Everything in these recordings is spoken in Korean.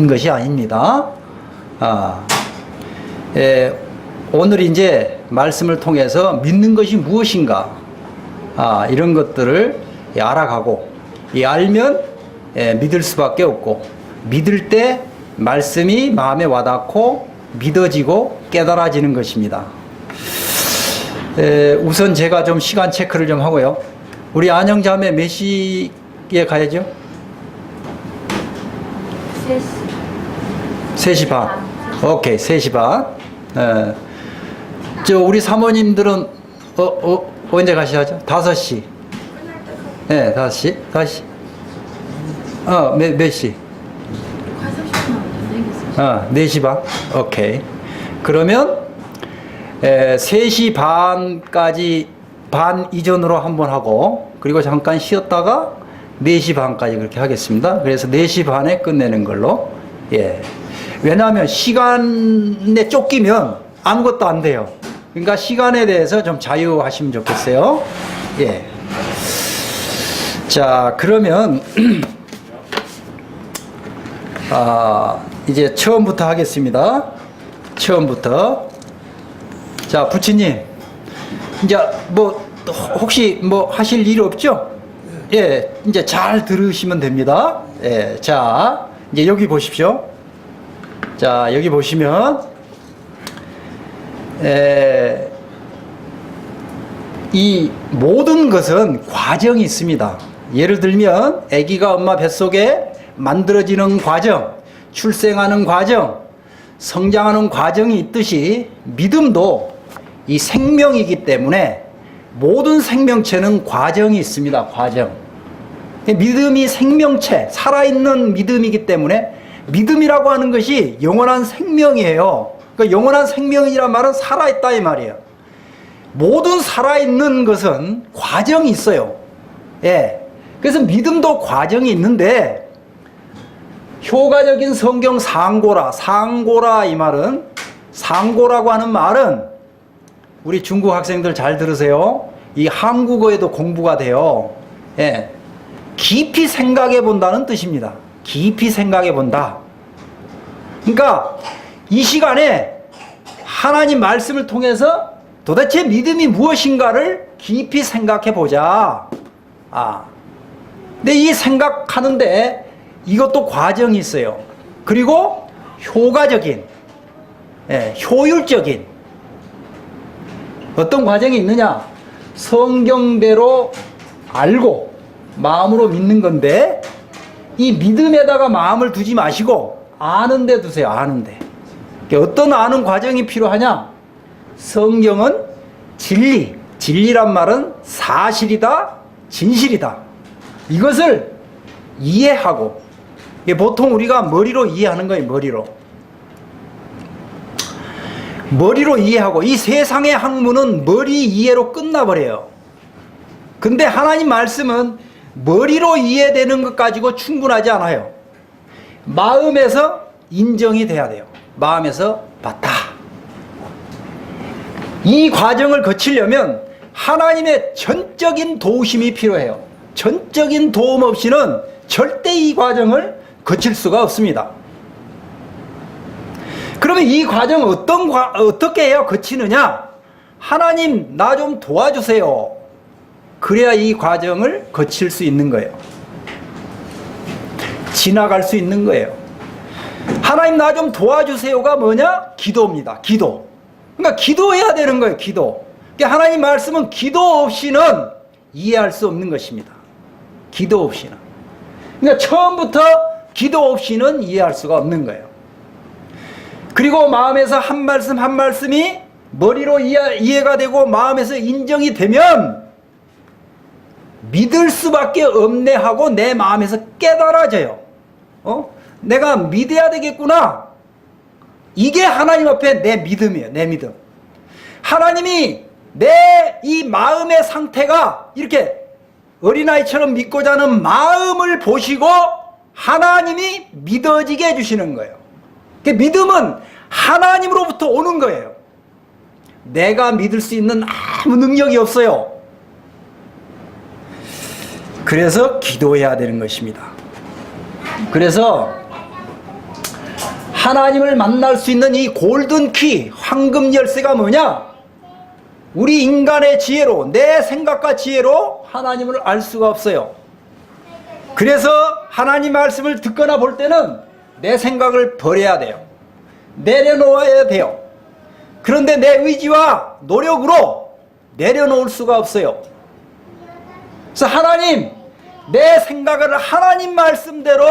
것이 아닙니다. 오늘 이제 말씀을 통해서 믿는 것이 무엇인가, 이런 것들을 알아가고, 알면 믿을 수밖에 없고, 믿을 때 말씀이 마음에 와닿고 믿어지고 깨달아지는 것입니다. 우선 제가 좀 시간 체크를 좀 하고요. 우리 안영자매 몇 시에 가야죠? 3시 반. 오케이, 3시 반. 우리 사모님들은 언제 가셔야죠? 5시. 네, 5시. 5시. 몇 시? 4시 반. 오케이. 그러면 3시 반까지, 반 이전으로 한번 하고, 그리고 잠깐 쉬었다가 4시 반까지 그렇게 하겠습니다. 그래서 4시 반에 끝내는 걸로. 왜냐하면 시간에 쫓기면 아무것도 안 돼요. 그러니까 시간에 대해서 좀 자유하시면 좋겠어요. 자, 그러면 이제 처음부터 하겠습니다. 처음부터. 자, 부처님, 이제 혹시 하실 일 없죠? 이제 잘 들으시면 됩니다. 자, 이제 여기 보십시오. 자, 여기 보시면, 이 모든 것은 과정이 있습니다. 예를 들면, 아기가 엄마 뱃속에 만들어지는 과정, 출생하는 과정, 성장하는 과정이 있듯이 믿음도 이 생명이기 때문에 모든 생명체는 과정이 있습니다. 과정. 믿음이 생명체, 살아있는 믿음이기 때문에 믿음이라고 하는 것이 영원한 생명이에요. 그러니까 영원한 생명이란 말은 살아있다 이 말이에요. 모든 살아있는 것은 과정이 있어요. 그래서 믿음도 과정이 있는데, 효과적인 성경 상고라 이 말은, 상고라고 하는 말은, 우리 중국 학생들 잘 들으세요. 이 한국어에도 공부가 돼요. 깊이 생각해 본다는 뜻입니다. 깊이 생각해 본다. 그러니까 이 시간에 하나님 말씀을 통해서 도대체 믿음이 무엇인가를 깊이 생각해 보자. 근데 이 생각하는데 이것도 과정이 있어요. 그리고 효과적인, 효율적인 어떤 과정이 있느냐? 성경대로 알고 마음으로 믿는 건데, 이 믿음에다가 마음을 두지 마시고 아는 데 두세요. 아는 데. 어떤 아는 과정이 필요하냐? 성경은 진리, 진리란 말은 사실이다, 진실이다. 이것을 이해하고, 보통 우리가 머리로 이해하는 거예요. 머리로 이해하고, 이 세상의 학문은 머리 이해로 끝나버려요. 근데 하나님 말씀은 머리로 이해되는 것 가지고 충분하지 않아요. 마음에서 인정이 돼야 돼요. 마음에서 맞다. 이 과정을 거치려면 하나님의 전적인 도우심이 필요해요. 전적인 도움 없이는 절대 이 과정을 거칠 수가 없습니다. 그러면 이 과정 어떻게 해야 거치느냐? 하나님, 나 좀 도와주세요. 그래야 이 과정을 거칠 수 있는 거예요. 지나갈 수 있는 거예요. 하나님, 나 좀 도와주세요가 뭐냐? 기도입니다. 기도. 그러니까 기도해야 되는 거예요. 기도. 그러니까 하나님 말씀은 기도 없이는 이해할 수 없는 것입니다. 기도 없이는. 그러니까 처음부터 기도 없이는 이해할 수가 없는 거예요. 그리고 마음에서 한 말씀 한 말씀이 머리로 이해가 되고 마음에서 인정이 되면 믿을 수밖에 없네 하고 내 마음에서 깨달아져요. 내가 믿어야 되겠구나. 이게 하나님 앞에 내 믿음이에요. 내 믿음. 하나님이 내 이 마음의 상태가 이렇게 어린아이처럼 믿고자 하는 마음을 보시고 하나님이 믿어지게 해주시는 거예요. 믿음은 하나님으로부터 오는 거예요. 내가 믿을 수 있는 아무 능력이 없어요. 그래서 기도해야 되는 것입니다. 그래서 하나님을 만날 수 있는 이 골든키, 황금 열쇠가 뭐냐? 우리 인간의 지혜로, 내 생각과 지혜로 하나님을 알 수가 없어요. 그래서 하나님 말씀을 듣거나 볼 때는 내 생각을 버려야 돼요. 내려놓아야 돼요. 그런데 내 의지와 노력으로 내려놓을 수가 없어요. 그래서 하나님, 내 생각을 하나님 말씀대로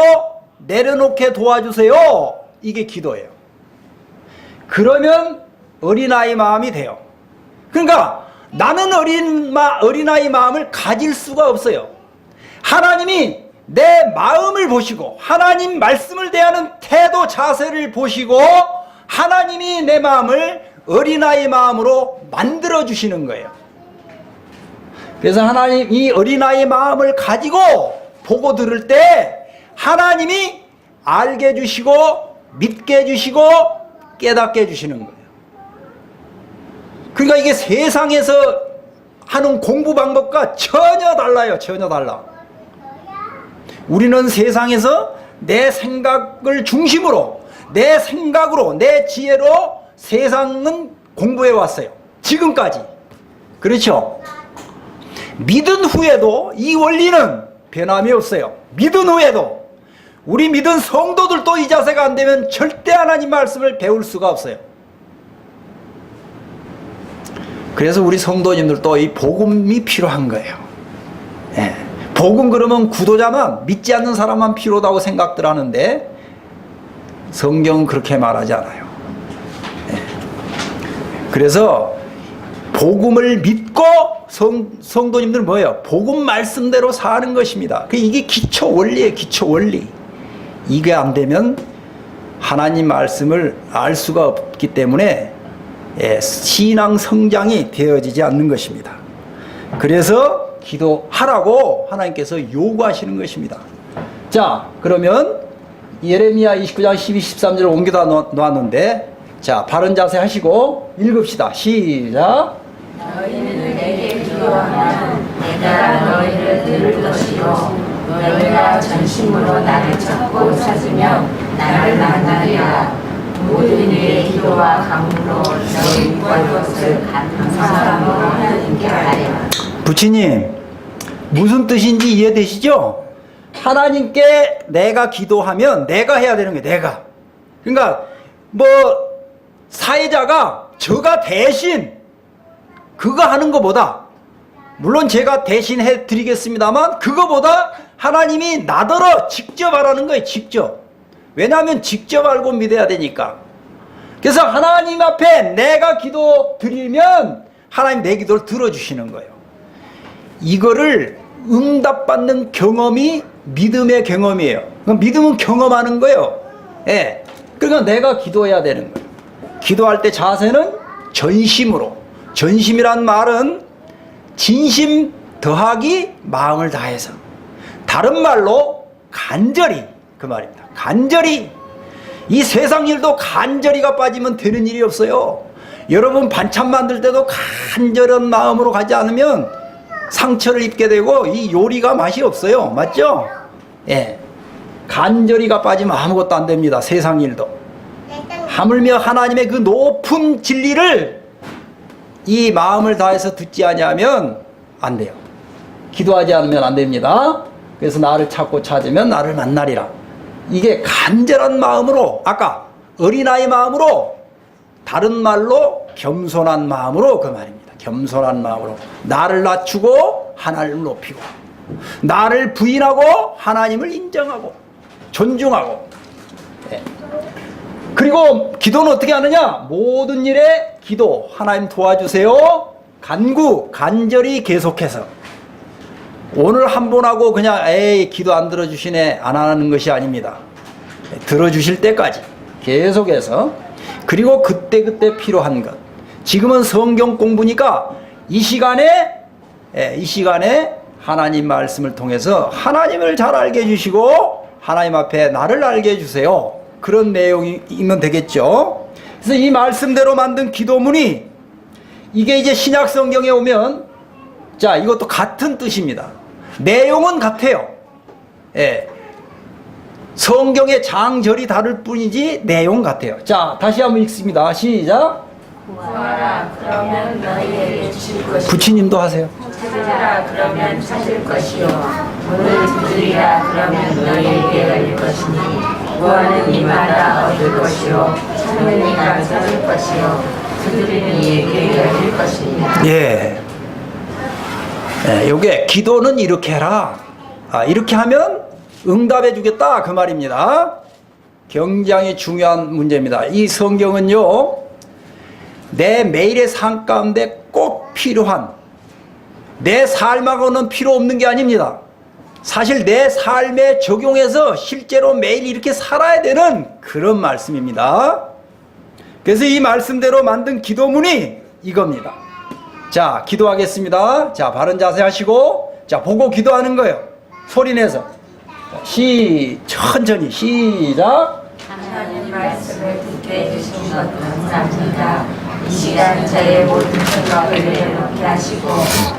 내려놓게 도와주세요. 이게 기도예요. 그러면 어린아이 마음이 돼요. 그러니까 나는 어린아이 마음을 가질 수가 없어요. 하나님이 내 마음을 보시고 하나님 말씀을 대하는 태도 자세를 보시고 하나님이 내 마음을 어린아이 마음으로 만들어 주시는 거예요. 그래서 하나님 이 어린아이 마음을 가지고 보고 들을 때 하나님이 알게 해주시고 믿게 해주시고 깨닫게 해주시는 거예요. 그러니까 이게 세상에서 하는 공부 방법과 전혀 달라요. 전혀 달라. 우리는 세상에서 내 생각을 중심으로 내 생각으로 내 지혜로 세상은 공부해 왔어요. 지금까지. 그렇죠? 믿은 후에도 이 원리는 변함이 없어요. 믿은 후에도 우리 믿은 성도들도 이 자세가 안 되면 절대 하나님 말씀을 배울 수가 없어요. 그래서 우리 성도님들도 이 복음이 필요한 거예요. 예. 복음 그러면 구도자만, 믿지 않는 사람만 필요하다고 생각들 하는데 성경은 그렇게 말하지 않아요. 예. 그래서 복음을 믿고 성도님들은 뭐예요? 복음 말씀대로 사는 것입니다. 이게 기초 원리예요. 기초 원리. 이게 안 되면 하나님 말씀을 알 수가 없기 때문에 신앙 성장이 되어지지 않는 것입니다. 그래서 기도하라고 하나님께서 요구하시는 것입니다. 자, 그러면 예레미야 29장 12, 13절을 옮겨다 놓았는데, 자, 바른 자세 하시고 읽읍시다. 시작. 너희는 내게 기도하면 내가 너희를 들을 것이요 너희가 전심으로 나를 찾고 찾으면 나를 만나리라. 모든 이의 기도와 간구로 너희 구할 것을 감사함으로 하나님께 아뢰라. 부치님, 무슨 뜻인지 이해되시죠? 하나님께 내가 기도하면 내가 해야 되는 거예요. 내가. 그러니까 뭐 사회자가 저가 대신 그거 하는 것보다, 물론 제가 대신 해드리겠습니다만 그거보다 하나님이 나더러 직접 하라는 거예요. 직접. 왜냐하면 직접 알고 믿어야 되니까. 그래서 하나님 앞에 내가 기도 드리면 하나님 내 기도를 들어주시는 거예요. 이거를 응답받는 경험이 믿음의 경험이에요. 믿음은 경험하는 거예요. 예. 그러니까 내가 기도해야 되는 거예요. 기도할 때 자세는 전심으로. 전심이란 말은 진심 더하기 마음을 다해서. 다른 말로 간절히, 그 말입니다. 간절히. 이 세상 일도 간절히가 빠지면 되는 일이 없어요. 여러분 반찬 만들 때도 간절한 마음으로 가지 않으면 상처를 입게 되고 이 요리가 맛이 없어요. 맞죠? 예. 간절히가 빠지면 아무것도 안 됩니다. 세상 일도. 하물며 하나님의 그 높은 진리를 이 마음을 다해서 듣지 아니하면 안 돼요. 기도하지 않으면 안 됩니다. 그래서 나를 찾고 찾으면 나를 만나리라. 이게 간절한 마음으로, 아까 어린아이 마음으로, 다른 말로 겸손한 마음으로, 그 말입니다. 겸손한 마음으로 나를 낮추고 하나님을 높이고, 나를 부인하고 하나님을 인정하고 존중하고. 네. 그리고 기도는 어떻게 하느냐? 모든 일에 기도, 하나님 도와주세요, 간구, 간절히 계속해서. 오늘 한 번 하고 그냥 에이 기도 안 들어주시네 안 하는 것이 아닙니다. 들어주실 때까지 계속해서. 그리고 그때그때 필요한 것. 지금은 성경 공부니까 이 시간에 하나님 말씀을 통해서 하나님을 잘 알게 해주시고 하나님 앞에 나를 알게 해주세요. 그런 내용이면 되겠죠. 그래서 이 말씀대로 만든 기도문이, 이게 이제 신약 성경에 오면, 자, 이것도 같은 뜻입니다. 내용은 같아요. 예. 성경의 장절이 다를 뿐이지 내용 같아요. 자, 다시 한번 읽습니다. 시작. 구하라 그러면 너희에게 줄 것이요 부치님도 하세요. 찾으라 그러면 찾을 것이요 문을 두드리라 그러면 너희에게 열릴 것이니 구하는 이마다 얻을 것이요 찾는 이가 찾을 것이요 두드리는 이에게 열릴 것이니라. 예. 예, 요게 기도는 이렇게 해라. 이렇게 하면 응답해 주겠다 그 말입니다. 굉장히 중요한 문제입니다. 이 성경은요, 내 매일의 삶 가운데 꼭 필요한, 내 삶하고는 필요 없는 게 아닙니다. 사실 내 삶에 적용해서 실제로 매일 이렇게 살아야 되는 그런 말씀입니다. 그래서 이 말씀대로 만든 기도문이 이겁니다. 자, 기도하겠습니다. 자, 바른 자세 하시고, 자, 보고 기도하는 거예요. 소리 내서. 천천히 시작. 하나님 말씀을 듣게 해주신 것 감사합니다. 이 시간 저의 모든 생각을 내려놓게 하시고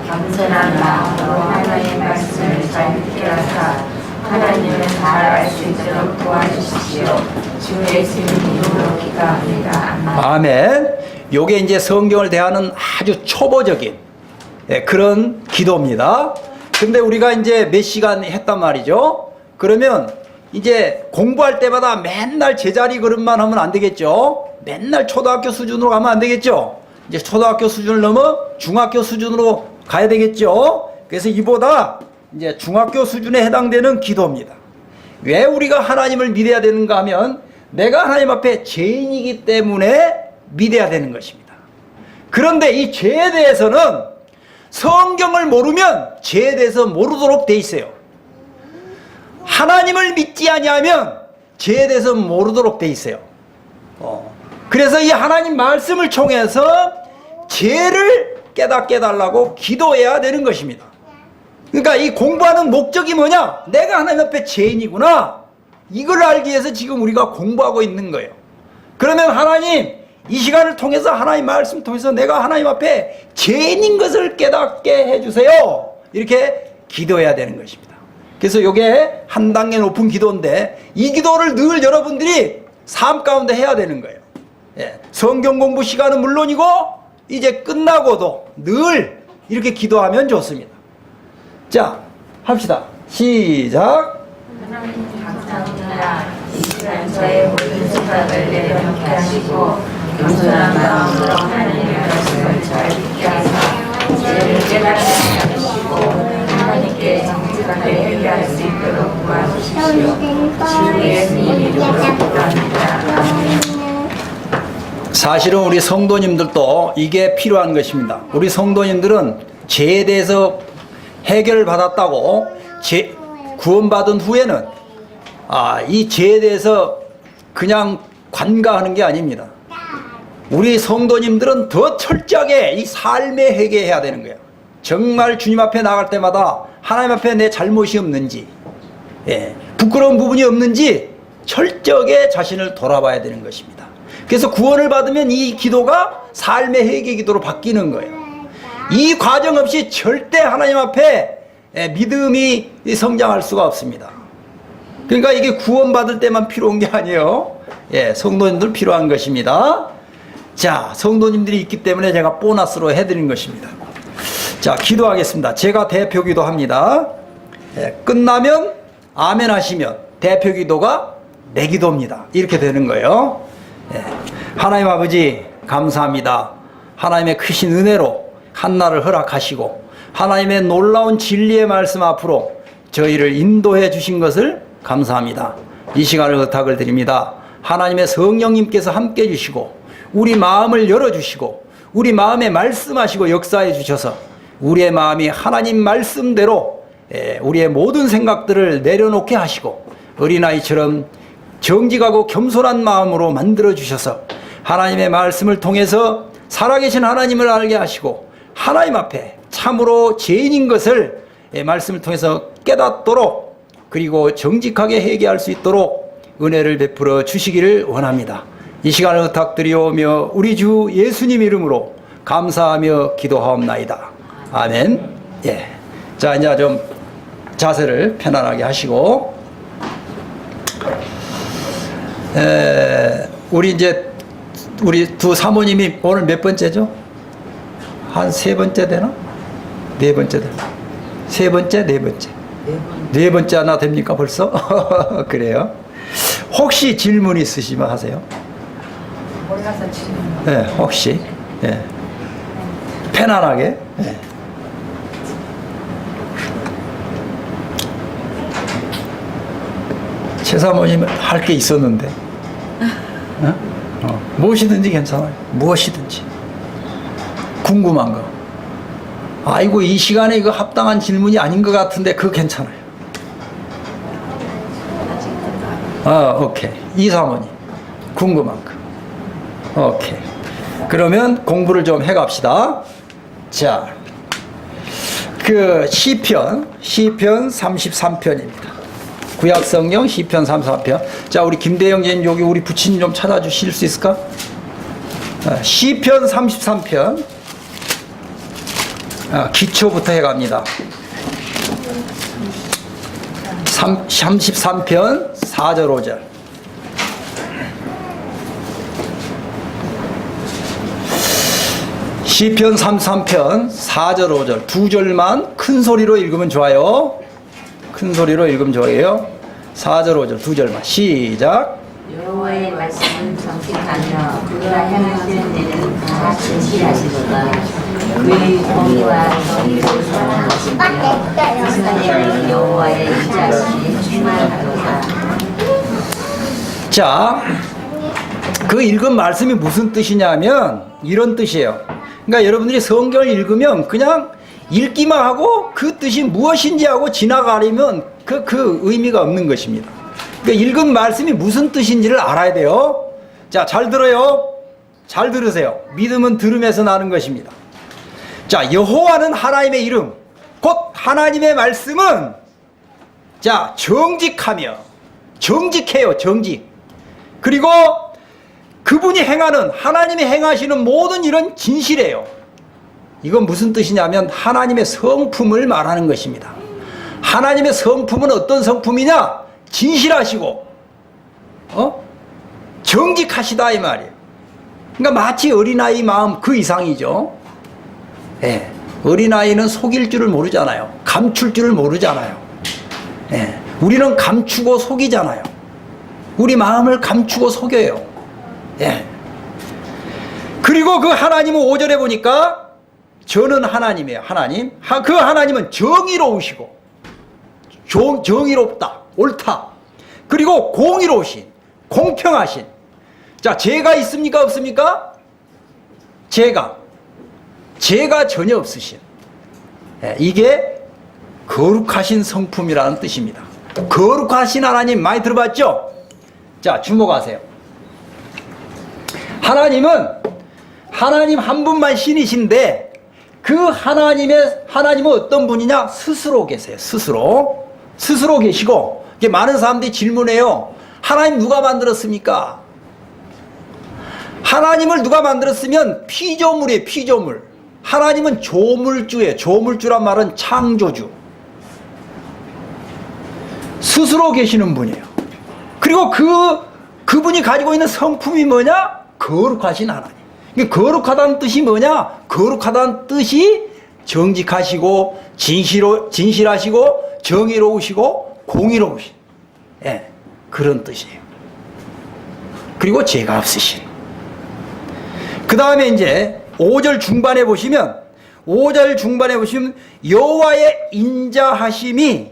겸손한 마음으로 하나님의 말씀을 잘 듣게 하사 하나님을 잘 알 수 있도록 도와주십시오. 주 예수님 이름으로 기도합니다. 아멘. 요게 이제 성경을 대하는 아주 초보적인 그런 기도입니다. 근데 우리가 이제 몇 시간 했단 말이죠. 그러면 이제 공부할 때마다 맨날 제자리 걸음만 하면 안 되겠죠. 맨날 초등학교 수준으로 가면 안 되겠죠. 이제 초등학교 수준을 넘어 중학교 수준으로 가야 되겠죠. 그래서 이보다 이제 중학교 수준에 해당되는 기도입니다. 왜 우리가 하나님을 믿어야 되는가 하면 내가 하나님 앞에 죄인이기 때문에 믿어야 되는 것입니다. 그런데 이 죄에 대해서는 성경을 모르면 죄에 대해서 모르도록 돼 있어요. 하나님을 믿지 아니하면 죄에 대해서 모르도록 돼 있어요. 그래서 이 하나님 말씀을 통해서 죄를 깨닫게 해달라고 기도해야 되는 것입니다. 그러니까 이 공부하는 목적이 뭐냐? 내가 하나님 앞에 죄인이구나. 이걸 알기 위해서 지금 우리가 공부하고 있는 거예요. 그러면 하나님, 이 시간을 통해서 하나님 말씀 통해서 내가 하나님 앞에 죄인인 것을 깨닫게 해주세요. 이렇게 기도해야 되는 것입니다. 그래서 이게 한 단계 높은 기도인데 이 기도를 늘 여러분들이 삶 가운데 해야 되는 거예요. 예, 성경 공부 시간은 물론이고 이제 끝나고도 늘 이렇게 기도하면 좋습니다. 자, 합시다. 시작. 하나님 감사합니다. 이 시간 저의 모든 생각을 내려놓게 하시고 겸손한 마음으로 하나님의 말씀을 잘 듣게 하사 죄를 깨닫게 하시고 하나님께 정직하게 회개할 수 있도록 도와주십시오. 주 예수님 이름으로 기도합니다. 사실은 우리 성도님들도 이게 필요한 것입니다. 우리 성도님들은 죄에 대해서 해결을 받았다고 구원받은 후에는 이 죄에 대해서 그냥 관가하는 게 아닙니다. 우리 성도님들은 더 철저하게 이 삶에 회개해야 되는 거예요. 정말 주님 앞에 나갈 때마다 하나님 앞에 내 잘못이 없는지, 부끄러운 부분이 없는지 철저하게 자신을 돌아봐야 되는 것입니다. 그래서 구원을 받으면 이 기도가 삶의 회개 기도로 바뀌는 거예요. 이 과정 없이 절대 하나님 앞에 믿음이 성장할 수가 없습니다. 그러니까 이게 구원받을 때만 필요한 게 아니에요. 성도님들 필요한 것입니다. 자, 성도님들이 있기 때문에 제가 보너스로 해드린 것입니다. 자, 기도하겠습니다. 제가 대표 기도합니다. 끝나면 아멘 하시면 대표 기도가 내 기도입니다. 이렇게 되는 거예요. 하나님 아버지 감사합니다. 하나님의 크신 은혜로 한날을 허락하시고 하나님의 놀라운 진리의 말씀 앞으로 저희를 인도해 주신 것을 감사합니다. 이 시간을 부탁을 드립니다. 하나님의 성령님께서 함께 해 주시고 우리 마음을 열어주시고 우리 마음에 말씀하시고 역사해 주셔서 우리의 마음이 하나님 말씀대로 우리의 모든 생각들을 내려놓게 하시고 어린아이처럼 정직하고 겸손한 마음으로 만들어 주셔서 하나님의 말씀을 통해서 살아계신 하나님을 알게 하시고 하나님 앞에 참으로 죄인인 것을 말씀을 통해서 깨닫도록 그리고 정직하게 회개할 수 있도록 은혜를 베풀어 주시기를 원합니다. 이 시간을 부탁드리오며 우리 주 예수님 이름으로 감사하며 기도하옵나이다. 아멘. 자, 이제 좀 자세를 편안하게 하시고 우리 이제 우리 두 사모님이 오늘 몇 번째죠? 한 세 번째 되나? 네 번째 되나? 세 번째, 네 번째. 네 번째 하나 됩니까 벌써? 그래요? 혹시 질문 있으시면 하세요. 몰라서 질문. 네, 혹시. 네. 편안하게. 네. 최 사모님 할 게 있었는데. 무엇이든지 괜찮아요. 무엇이든지. 궁금한 거. 아이고, 이 시간에 이거 합당한 질문이 아닌 것 같은데, 그거 괜찮아요. 오케이. 이 사모님. 궁금한 거. 오케이. 그러면 공부를 좀 해갑시다. 자, 그 시편 33편입니다. 구약성경 시편 33편. 자, 우리 김대영 님 여기 우리 부친 좀 찾아주실 수 있을까? 시편 33편. 기초부터 해갑니다. 33편 4절 5절. 시편 33편 4절 5절 두 절만 큰 소리로 읽으면 좋아요. 큰 소리로 읽으면 좋아요. 4절 5절 두 절만 시작. 여호와의 말씀은 정직하며 그가 행하시는 일은 다 진실하시도다. 그의 공의와 정의를 사랑하시며 이스라엘은 여호와의 인자심이 충만하도다. 자, 그 읽은 말씀이 무슨 뜻이냐면 이런 뜻이에요. 그러니까 여러분들이 성경을 읽으면 그냥 읽기만 하고 그 뜻이 무엇인지 하고 지나가려면 그 의미가 없는 것입니다. 그러니까 읽은 말씀이 무슨 뜻인지를 알아야 돼요. 자, 잘 들어요. 잘 들으세요. 믿음은 들음에서 나는 것입니다. 자, 여호와는 하나님의 이름, 곧 하나님의 말씀은 자, 정직하며 정직해요. 정직. 그리고 그분이 행하는 하나님이 행하시는 모든 일은 진실해요. 이건 무슨 뜻이냐면 하나님의 성품을 말하는 것입니다. 하나님의 성품은 어떤 성품이냐? 진실하시고 정직하시다 이 말이에요. 그러니까 마치 어린아이 마음 그 이상이죠. 예. 어린아이는 속일 줄을 모르잖아요. 감출 줄을 모르잖아요. 예. 우리는 감추고 속이잖아요. 우리 마음을 감추고 속여요. 예. 그리고 그 하나님은 5절에 보니까 저는 하나님이에요. 하나님. 그 하나님은 정의로우시고 정의롭다. 옳다. 그리고 공의로우신, 공평하신. 자, 죄가 있습니까? 없습니까? 죄가 전혀 없으신. 예, 이게 거룩하신 성품이라는 뜻입니다. 거룩하신 하나님 많이 들어봤죠? 자, 주목하세요. 하나님 한 분만 신이신데 그 하나님은 어떤 분이냐? 스스로 계세요. 스스로 계시고 많은 사람들이 질문해요. 하나님 누가 만들었습니까? 하나님을 누가 만들었으면 피조물이에요. 피조물. 하나님은 조물주예요. 조물주란 말은 창조주. 스스로 계시는 분이에요. 그리고 그분이 가지고 있는 성품이 뭐냐? 거룩하신 하나님. 거룩하다는 뜻이 뭐냐? 거룩하다는 뜻이 정직하시고 진실하시고 정의로우시고 공의로우신, 예, 그런 뜻이에요. 그리고 죄가 없으신. 그 다음에 이제 5절 중반에 보시면 여호와의 인자하심이,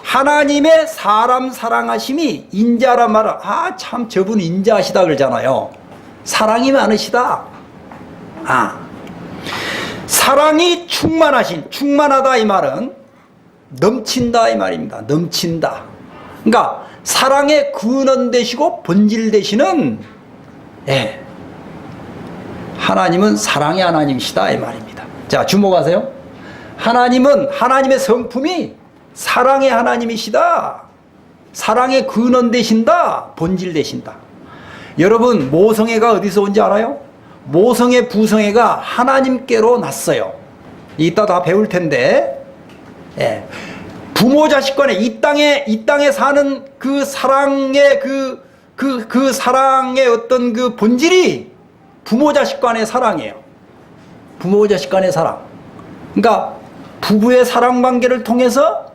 하나님의 사람 사랑하심이, 인자란 말은 참 저분 인자하시다 그러잖아요. 사랑이 많으시다. 사랑이 충만하다 이 말은 넘친다 이 말입니다. 넘친다. 그러니까 사랑의 근원 되시고 본질 되시는, 예, 하나님은 사랑의 하나님이시다 이 말입니다. 자, 주목하세요. 하나님은 하나님의 성품이 사랑의 하나님이시다. 사랑의 근원 되신다. 본질 되신다. 여러분, 모성애가 어디서 온지 알아요? 모성애, 부성애가 하나님께로 났어요. 이따 다 배울 텐데, 예, 부모 자식 간에 이 땅에 사는 그 사랑의 그 그 사랑의 어떤 그 본질이 부모 자식 간의 사랑이에요. 부모 자식 간의 사랑. 그러니까 부부의 사랑 관계를 통해서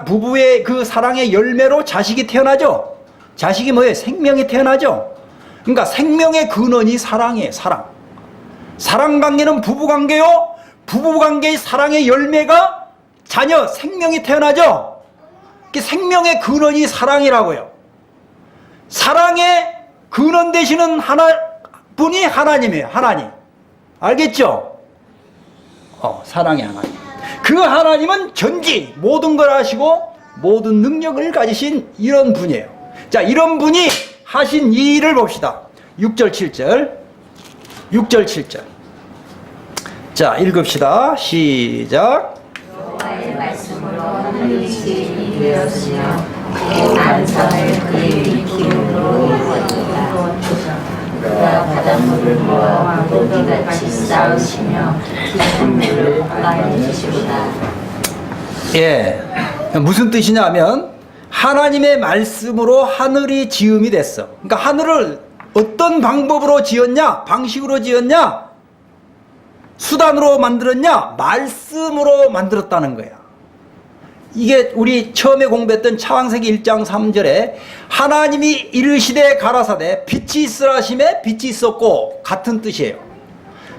부부의 그 사랑의 열매로 자식이 태어나죠. 자식이 뭐예요? 생명이 태어나죠. 그러니까 생명의 근원이 사랑이에요. 사랑. 사랑 관계는 부부 관계요. 부부 관계의 사랑의 열매가 자녀, 생명이 태어나죠. 생명의 근원이 사랑이라고요. 사랑의 근원 되시는 분이 하나님이에요. 하나님. 알겠죠? 사랑의 하나님. 그 하나님은 전지 모든 걸 아시고 모든 능력을 가지신 이런 분이에요. 자, 이런 분이 하신 이 일을 봅시다. 6절 7절. 6절 7절. 자, 읽읍시다. 시작. 여호와의 말씀으로 하늘이 지음이 되었으며 그 만상을 그의 기름으로 이루었도다. 그가 바닷물을 모아 물고기같이 쌓으시며 깊은 물을 바다에 주시리라. 예, 무슨 뜻이냐면 하나님의 말씀으로 하늘이 지음이 됐어. 그러니까 하늘을 어떤 방법으로 지었냐? 방식으로 지었냐? 수단으로 만들었냐? 말씀으로 만들었다는 거야. 이게 우리 처음에 공부했던 창세기 1장 3절에 하나님이 이르시되 가라사대 빛이 있으라 하심에 빛이 있었고 같은 뜻이에요.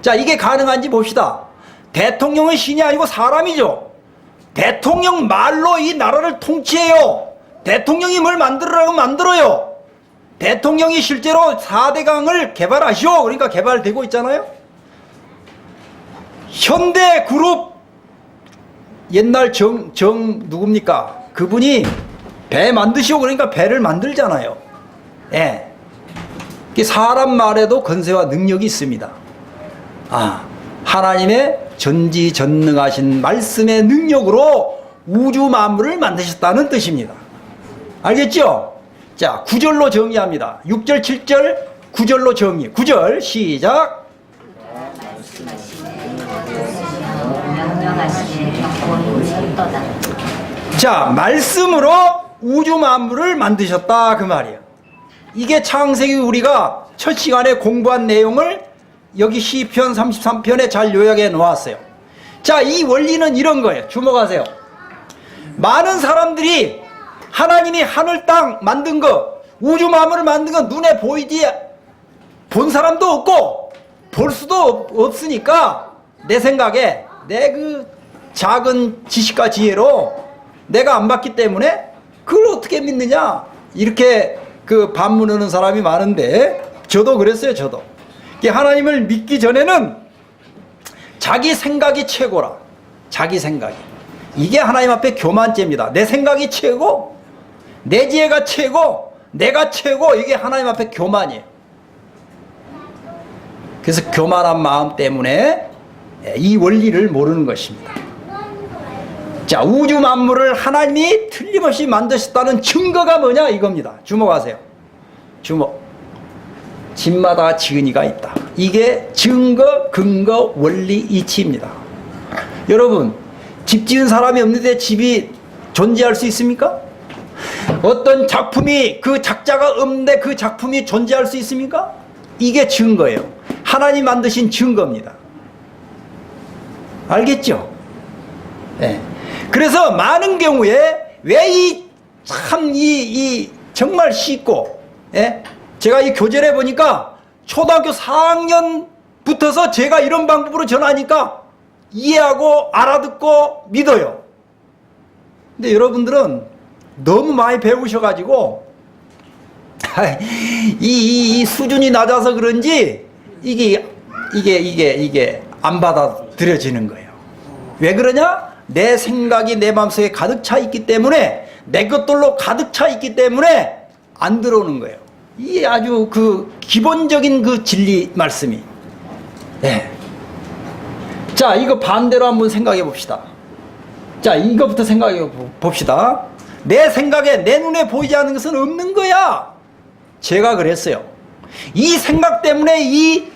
자, 이게 가능한지 봅시다. 대통령은 신이 아니고 사람이죠. 대통령 말로 이 나라를 통치해요. 대통령이 뭘 만들으라고 만들어요. 대통령이 실제로 4대강을 개발하시오. 그러니까 개발되고 있잖아요. 현대그룹 옛날 누굽니까? 그분이 배 만드시오. 그러니까 배를 만들잖아요. 예. 사람 말에도 권세와 능력이 있습니다. 하나님의 전지전능하신 말씀의 능력으로 우주 만물을 만드셨다는 뜻입니다. 알겠죠? 자, 9절로 정의합니다. 6절, 7절, 9절로 정의. 9절 시작. 자, 말씀으로 우주 만물을 만드셨다 그 말이에요. 이게 창세기 우리가 첫 시간에 공부한 내용을 여기 시편 33편에 잘 요약해 놓았어요. 자, 이 원리는 이런 거예요. 주목하세요. 많은 사람들이 하나님이 하늘 땅 만든 거, 우주 만물을 만든 거 눈에 보이지 본 사람도 없고 볼 수도 없으니까 내 생각에 내 그 작은 지식과 지혜로 내가 안 봤기 때문에 그걸 어떻게 믿느냐 이렇게 그 반문하는 사람이 많은데 저도 그랬어요. 저도 하나님을 믿기 전에는 자기 생각이 최고라. 자기 생각이. 이게 하나님 앞에 교만죄입니다. 내 생각이 최고, 내 지혜가 최고, 내가 최고. 이게 하나님 앞에 교만이에요. 그래서 교만한 마음 때문에 이 원리를 모르는 것입니다. 자, 우주 만물을 하나님이 틀림없이 만드셨다는 증거가 뭐냐 이겁니다. 주목하세요. 주목. 집마다 지은이가 있다. 이게 증거, 근거, 원리, 이치입니다. 여러분, 집 지은 사람이 없는데 집이 존재할 수 있습니까? 어떤 작품이 그 작자가 없는데 그 작품이 존재할 수 있습니까? 이게 증거예요. 하나님 만드신 증거입니다. 알겠죠? 네. 그래서 많은 경우에 왜 정말 쉽고, 예? 제가 이 교재를 보니까 초등학교 4학년부터서 제가 이런 방법으로 전하니까 이해하고 알아듣고 믿어요. 근데 여러분들은 너무 많이 배우셔가지고 이 수준이 낮아서 그런지 이게 안 받아들여지는 거예요. 왜 그러냐? 내 생각이 내 마음속에 가득 차 있기 때문에, 내 것들로 가득 차 있기 때문에 안 들어오는 거예요. 이게 아주 그 기본적인 그 진리 말씀이. 네. 자, 이거 반대로 한번 생각해 봅시다. 자, 이거부터 생각해 봅시다. 내 생각에, 내 눈에 보이지 않는 것은 없는 거야. 제가 그랬어요. 이 생각 때문에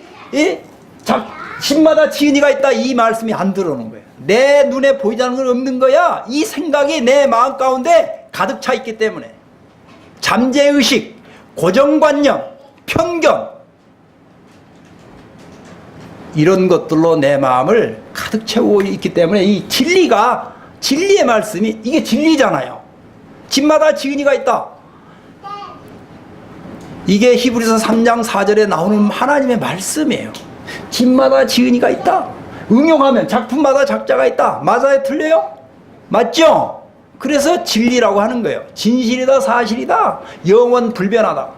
집마다 지은이가 있다 이 말씀이 안 들어오는 거예요. 내 눈에 보이지 않는 건 없는 거야. 이 생각이 내 마음 가운데 가득 차 있기 때문에. 잠재의식, 고정관념, 편견 이런 것들로 내 마음을 가득 채우고 있기 때문에 이 진리의 말씀이 이게 진리잖아요. 집마다 지은이가 있다. 이게 히브리서 3장 4절에 나오는 하나님의 말씀이에요. 집마다 지은이가 있다. 응용하면 작품마다 작자가 있다. 맞아요? 틀려요? 맞죠? 그래서 진리라고 하는 거예요. 진실이다, 사실이다, 영원 불변하다.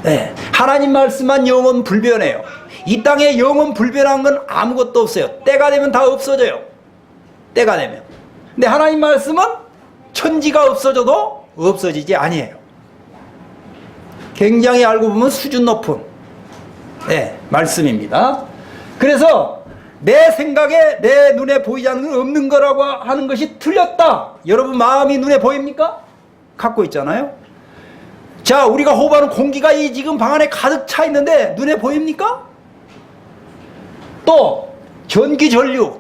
네, 하나님 말씀만 영원 불변해요. 이 땅에 영원 불변한 건 아무것도 없어요. 때가 되면 다 없어져요. 때가 되면. 근데 하나님 말씀은 천지가 없어져도 없어지지 아니에요. 굉장히 알고 보면 수준 높은 말씀입니다. 그래서 내 생각에 내 눈에 보이지 않는 건 없는 거라고 하는 것이 틀렸다. 여러분 마음이 눈에 보입니까? 갖고 있잖아요. 자, 우리가 호흡하는 공기가 이 지금 방 안에 가득 차 있는데 눈에 보입니까? 또 전기 전류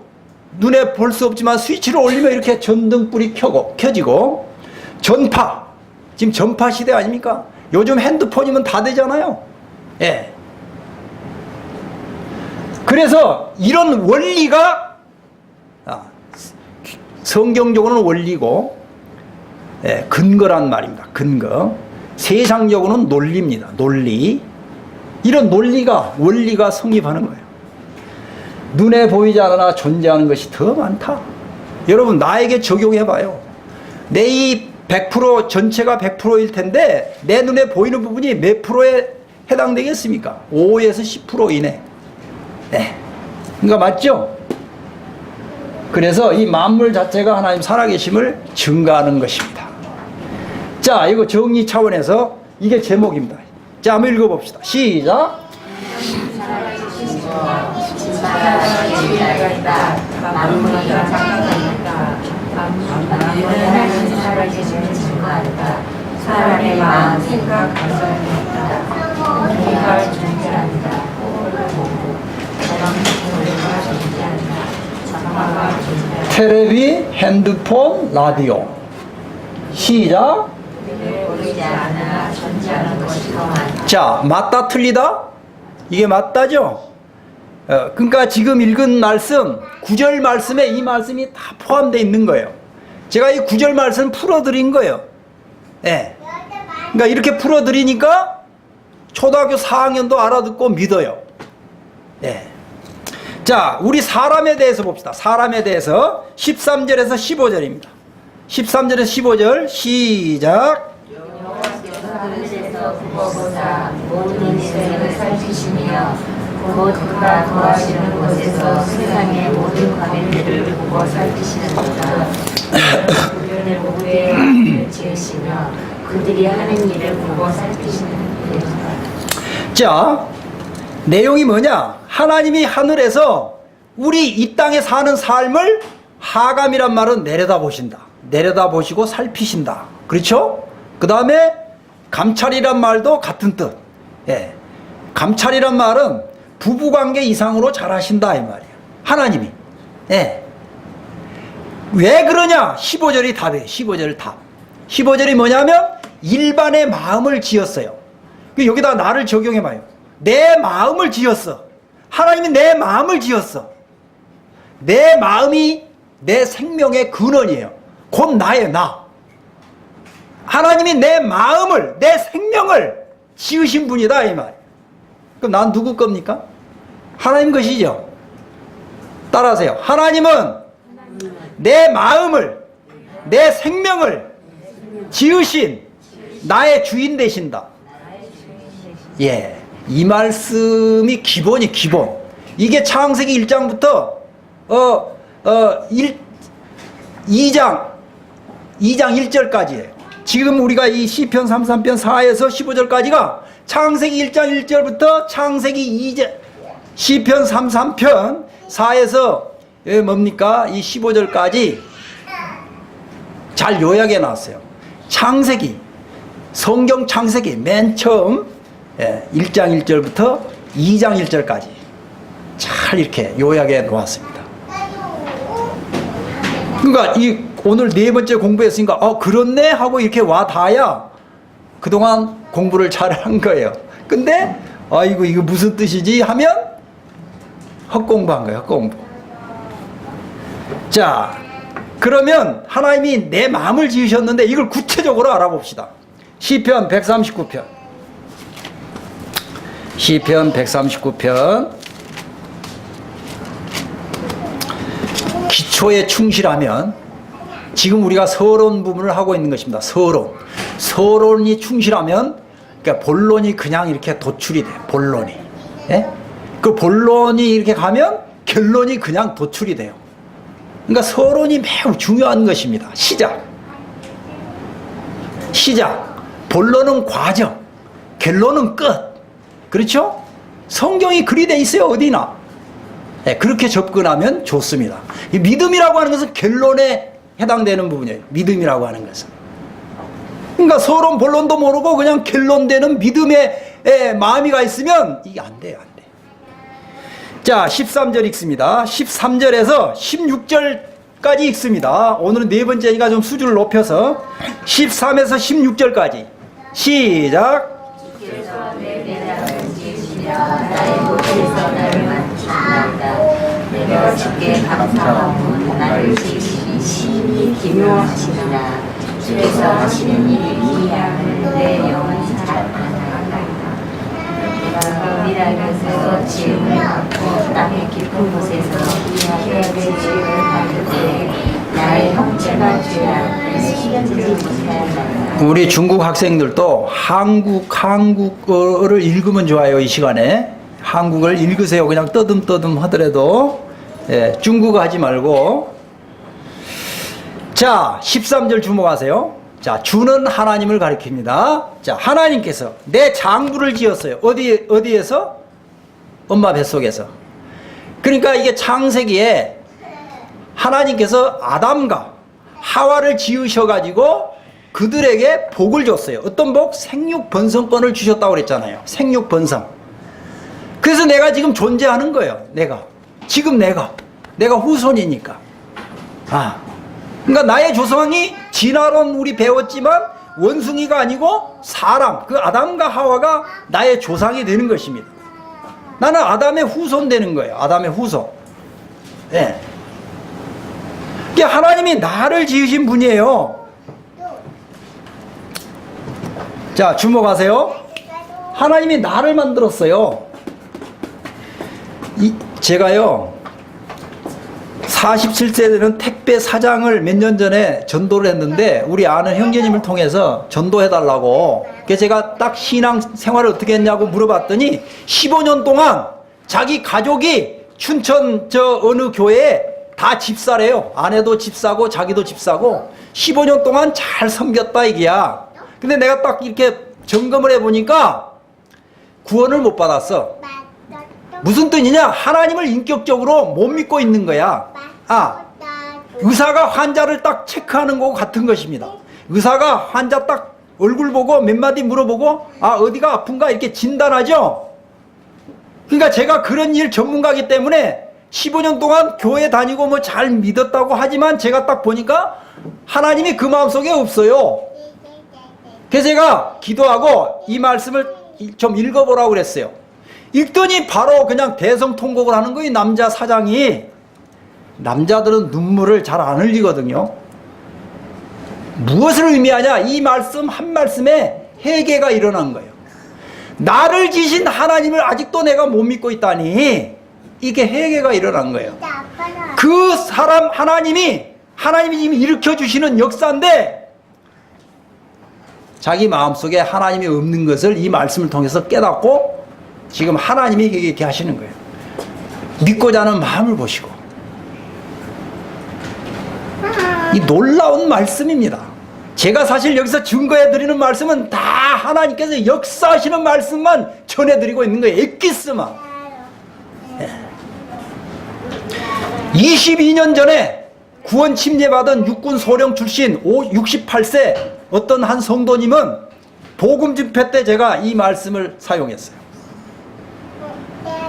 눈에 볼 수 없지만 스위치를 올리면 이렇게 전등불이 켜지고 전파, 지금 전파 시대 아닙니까? 요즘 핸드폰이면 다 되잖아요. 예. 그래서 이런 원리가 성경적으로는 원리고 근거란 말입니다. 근거. 세상적으로는 논리입니다. 논리. 이런 원리가 성립하는 거예요. 눈에 보이지 않아 존재하는 것이 더 많다. 여러분 나에게 적용해봐요. 내 이 100% 전체가 100%일 텐데 내 눈에 보이는 부분이 몇 프로에 해당되겠습니까? 5에서 10% 이내. 그러니까 맞죠? 그래서 이 만물 자체가 하나님 살아계심을 증가하는 것입니다. 자, 이거 정리 차원에서 이게 제목입니다. 자, 한번 읽어봅시다. 시작. 사람의 마음, 생각, 감정이 있다. 공기가 존재한다. 테레비, 핸드폰, 라디오. 시작. 보이지 않아 존재하는 것이 더 많다. 자, 맞다 틀리다? 이게 맞다죠? 그러니까 지금 읽은 말씀, 9절 말씀에 이 말씀이 다 포함되어 있는 거예요. 제가 이 9절 말씀 풀어드린 거예요. 그러니까 이렇게 풀어드리니까 초등학교 4학년도 알아듣고 믿어요. 자, 우리 사람에 대해서 봅시다. 사람에 대해서 13절에서 15절입니다. 13절에서 15절 시작. 여호와께서 하늘에서 굽어보사 모든 인생을 살피시며 곧 그가 거하시는 곳에서 세상의 모든 과민들을 보고 살피시는도다. 그들의 모두에 지으시며 그들이 하는 일을 보고 살피시는도다. 자, 내용이 뭐냐? 하나님이 하늘에서 우리 이 땅에 사는 삶을 하감이란 말은 내려다보신다. 내려다보시고 살피신다. 그렇죠? 그 다음에 감찰이란 말도 같은 뜻. 감찰이란 말은 부부관계 이상으로 잘하신다 이 말이에요. 하나님이. 왜 그러냐? 15절이 답이에요. 15절 답. 15절이 뭐냐면 일반의 마음을 지었어요. 여기다 나를 적용해봐요. 내 마음을 지었어. 하나님이 내 마음을 지었어. 내 마음이 내 생명의 근원이에요. 곧 나예요. 나. 하나님이 내 마음을, 내 생명을 지으신 분이다 이 말. 그럼 난 누구 겁니까? 하나님 것이죠. 따라하세요. 하나님은 내 마음을, 내 생명을 지으신 나의 주인 되신다. 이 말씀이 기본이 기본. 이게 창세기 1장부터 2장 1절까지예요. 지금 우리가 이 시편 33편 4에서 15절까지가 창세기 1장 1절부터 창세기 2절 시편 33편 4에서 뭡니까? 이 15절까지 잘 요약해 놨어요. 창세기, 성경 창세기 맨 처음 1장 1절부터 2장 1절까지 잘 이렇게 요약해 놓았습니다. 그러니까 오늘 네 번째 공부했으니까 그렇네 하고 이렇게 와 닿아야 그동안 공부를 잘한 거예요. 근데 아이고 이거 무슨 뜻이지 하면 헛공부한 거예요. 헛공부. 자, 그러면 하나님이 내 마음을 지으셨는데 이걸 구체적으로 알아봅시다. 시편 139편. 시편 139편. 기초에 충실하면, 지금 우리가 서론 부분을 하고 있는 것입니다. 서론이 충실하면, 그러니까 본론이 그냥 이렇게 도출이 돼요. 본론이. 예? 그 본론이 이렇게 가면 결론이 그냥 도출이 돼요. 그러니까 서론이 매우 중요한 것입니다. 시작. 본론은 과정, 결론은 끝. 그렇죠? 성경이 그리 돼 있어요. 어디나. 네, 그렇게 접근하면 좋습니다. 이 믿음이라고 하는 것은 결론에 해당되는 부분이에요. 믿음이라고 하는 것은. 그러니까 서론 본론도 모르고 그냥 결론되는 믿음의 마음이 가 있으면 이게 안 돼요. 안 돼. 자, 13절 읽습니다. 13절에서 16절까지 읽습니다. 오늘은 네 번째니까 좀 수준을 높여서 13에서 16절까지 시작. 주께서 내 대답을 지으시며 나의 못에서 나를 만지시나이다. 내가 주께 감사하고 나를 지으시니 심히 기묘하시니라. 주께서 하시는 일이 기이함을 내 영혼이 잘 아나이다. 내가 은밀한 곳에서 지음을 받고 땅의 깊은 곳에서 기업의 지음을 받을 때에 나의 형체가 죄라 시간들을 못하였나이다. 우리 중국 학생들도 한국어를 읽으면 좋아요. 이 시간에 한국을 읽으세요. 그냥 떠듬떠듬 하더라도. 예, 중국어 하지 말고. 자, 13절 주목하세요. 자, 주는 하나님을 가리킵니다. 자, 하나님께서 내 장부를 지었어요. 어디에서? 엄마 뱃속에서. 그러니까 이게 창세기에 하나님께서 아담과 하와를 지으셔가지고 그들에게 복을 줬어요. 어떤 복? 생육 번성권을 주셨다고 그랬잖아요. 생육 번성. 그래서 내가 지금 존재하는 거예요. 지금 내가 후손이니까. 그러니까 나의 조상이 진화론 우리 배웠지만 원숭이가 아니고 사람, 그 아담과 하와가 나의 조상이 되는 것입니다. 나는 아담의 후손 되는 거예요. 아담의 후손. 네. 이게 하나님이 나를 지으신 분이에요. 자, 주목하세요. 하나님이 나를 만들었어요. 제가요 47세 되는 택배 사장을 몇 년 전에 전도를 했는데, 우리 아는 형제님을 통해서 전도해달라고. 그래서 제가 딱 신앙 생활을 어떻게 했냐고 물어봤더니 15년 동안 자기 가족이 춘천 어느 교회에 다 집사래요. 아내도 집사고 자기도 집사고 15년 동안 잘 섬겼다 이게야. 근데 내가 딱 이렇게 점검을 해보니까 구원을 못 받았어. 무슨 뜻이냐? 하나님을 인격적으로 못 믿고 있는 거야. 의사가 환자를 딱 체크하는 거고 같은 것입니다. 의사가 환자 딱 얼굴 보고 몇 마디 물어보고 어디가 아픈가 이렇게 진단하죠. 그러니까 제가 그런 일 전문가이기 때문에 15년 동안 교회 다니고 뭐 잘 믿었다고 하지만 제가 딱 보니까 하나님이 그 마음속에 없어요. 그래서 제가 기도하고 이 말씀을 좀 읽어보라고 그랬어요. 읽더니 바로 그냥 대성통곡을 하는 거예요. 남자 사장이. 남자들은 눈물을 잘 안 흘리거든요. 무엇을 의미하냐? 이 말씀 한 말씀에 회개가 일어난 거예요. 나를 지신 하나님을 아직도 내가 못 믿고 있다니, 이게 회개가 일어난 거예요. 그 사람 하나님이 지금 일으켜주시는 역사인데 자기 마음속에 하나님이 없는 것을 이 말씀을 통해서 깨닫고 지금 하나님이 이렇게 하시는 거예요. 믿고자 하는 마음을 보시고. 이 놀라운 말씀입니다. 제가 사실 여기서 증거해 드리는 말씀은 다 하나님께서 역사하시는 말씀만 전해드리고 있는 거예요. 엑기스만. 22년 전에 구원 침례받은 육군 소령 출신 68세 어떤 한 성도님은 복음 집회 때 제가 이 말씀을 사용했어요.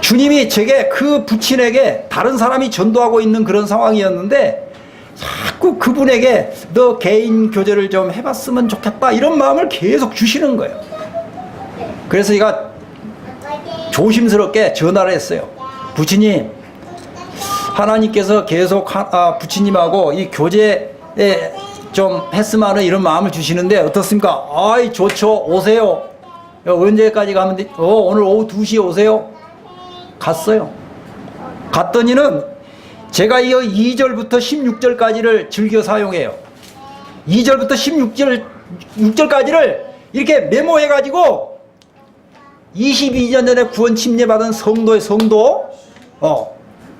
주님이 제게 그 부친에게 다른 사람이 전도하고 있는 그런 상황이었는데 자꾸 그분에게 너 개인 교제를 좀 해봤으면 좋겠다 이런 마음을 계속 주시는 거예요. 그래서 제가 조심스럽게 전화를 했어요. 부처님, 하나님께서 계속 부처님하고 이 교제에 좀 했으면 하는 이런 마음을 주시는데 어떻습니까? 아이 좋죠, 오세요. 언제까지 가면 돼? 오늘 오후 2시에 오세요. 갔어요. 갔더니는 제가 이 2절부터 16절까지를 즐겨 사용해요. 2절부터 16절까지를 이렇게 메모해가지고 22년 전에 구원 침례받은 성도의 성도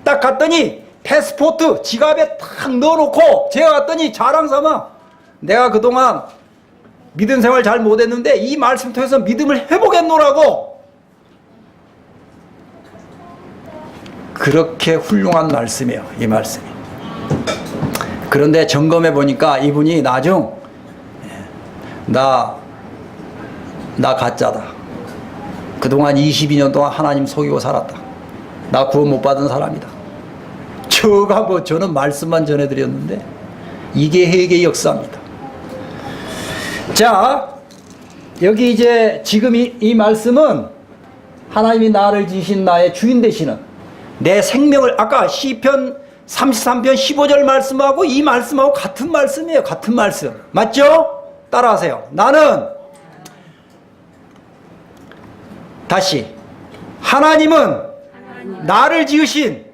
딱 갔더니 패스포트 지갑에 탁 넣어놓고 제가 갔더니 자랑삼아 내가 그동안 믿음 생활 잘 못했는데 이 말씀 통해서 믿음을 회복했노라고. 그렇게 훌륭한 말씀이에요, 이 말씀이. 그런데 점검해 보니까 이분이 나중 나 가짜다. 그동안 22년 동안 하나님 속이고 살았다. 나 구원 못 받은 사람이다. 저는 말씀만 전해드렸는데 이게 회개의 역사입니다. 자, 여기 이제 지금 이 말씀은 하나님이 나를 지으신 나의 주인 되시는 내 생명을 아까 시편 33편 15절 말씀하고 이 말씀하고 같은 말씀이에요. 같은 말씀. 맞죠? 따라하세요. 나는 다시 하나님은 나를 지으신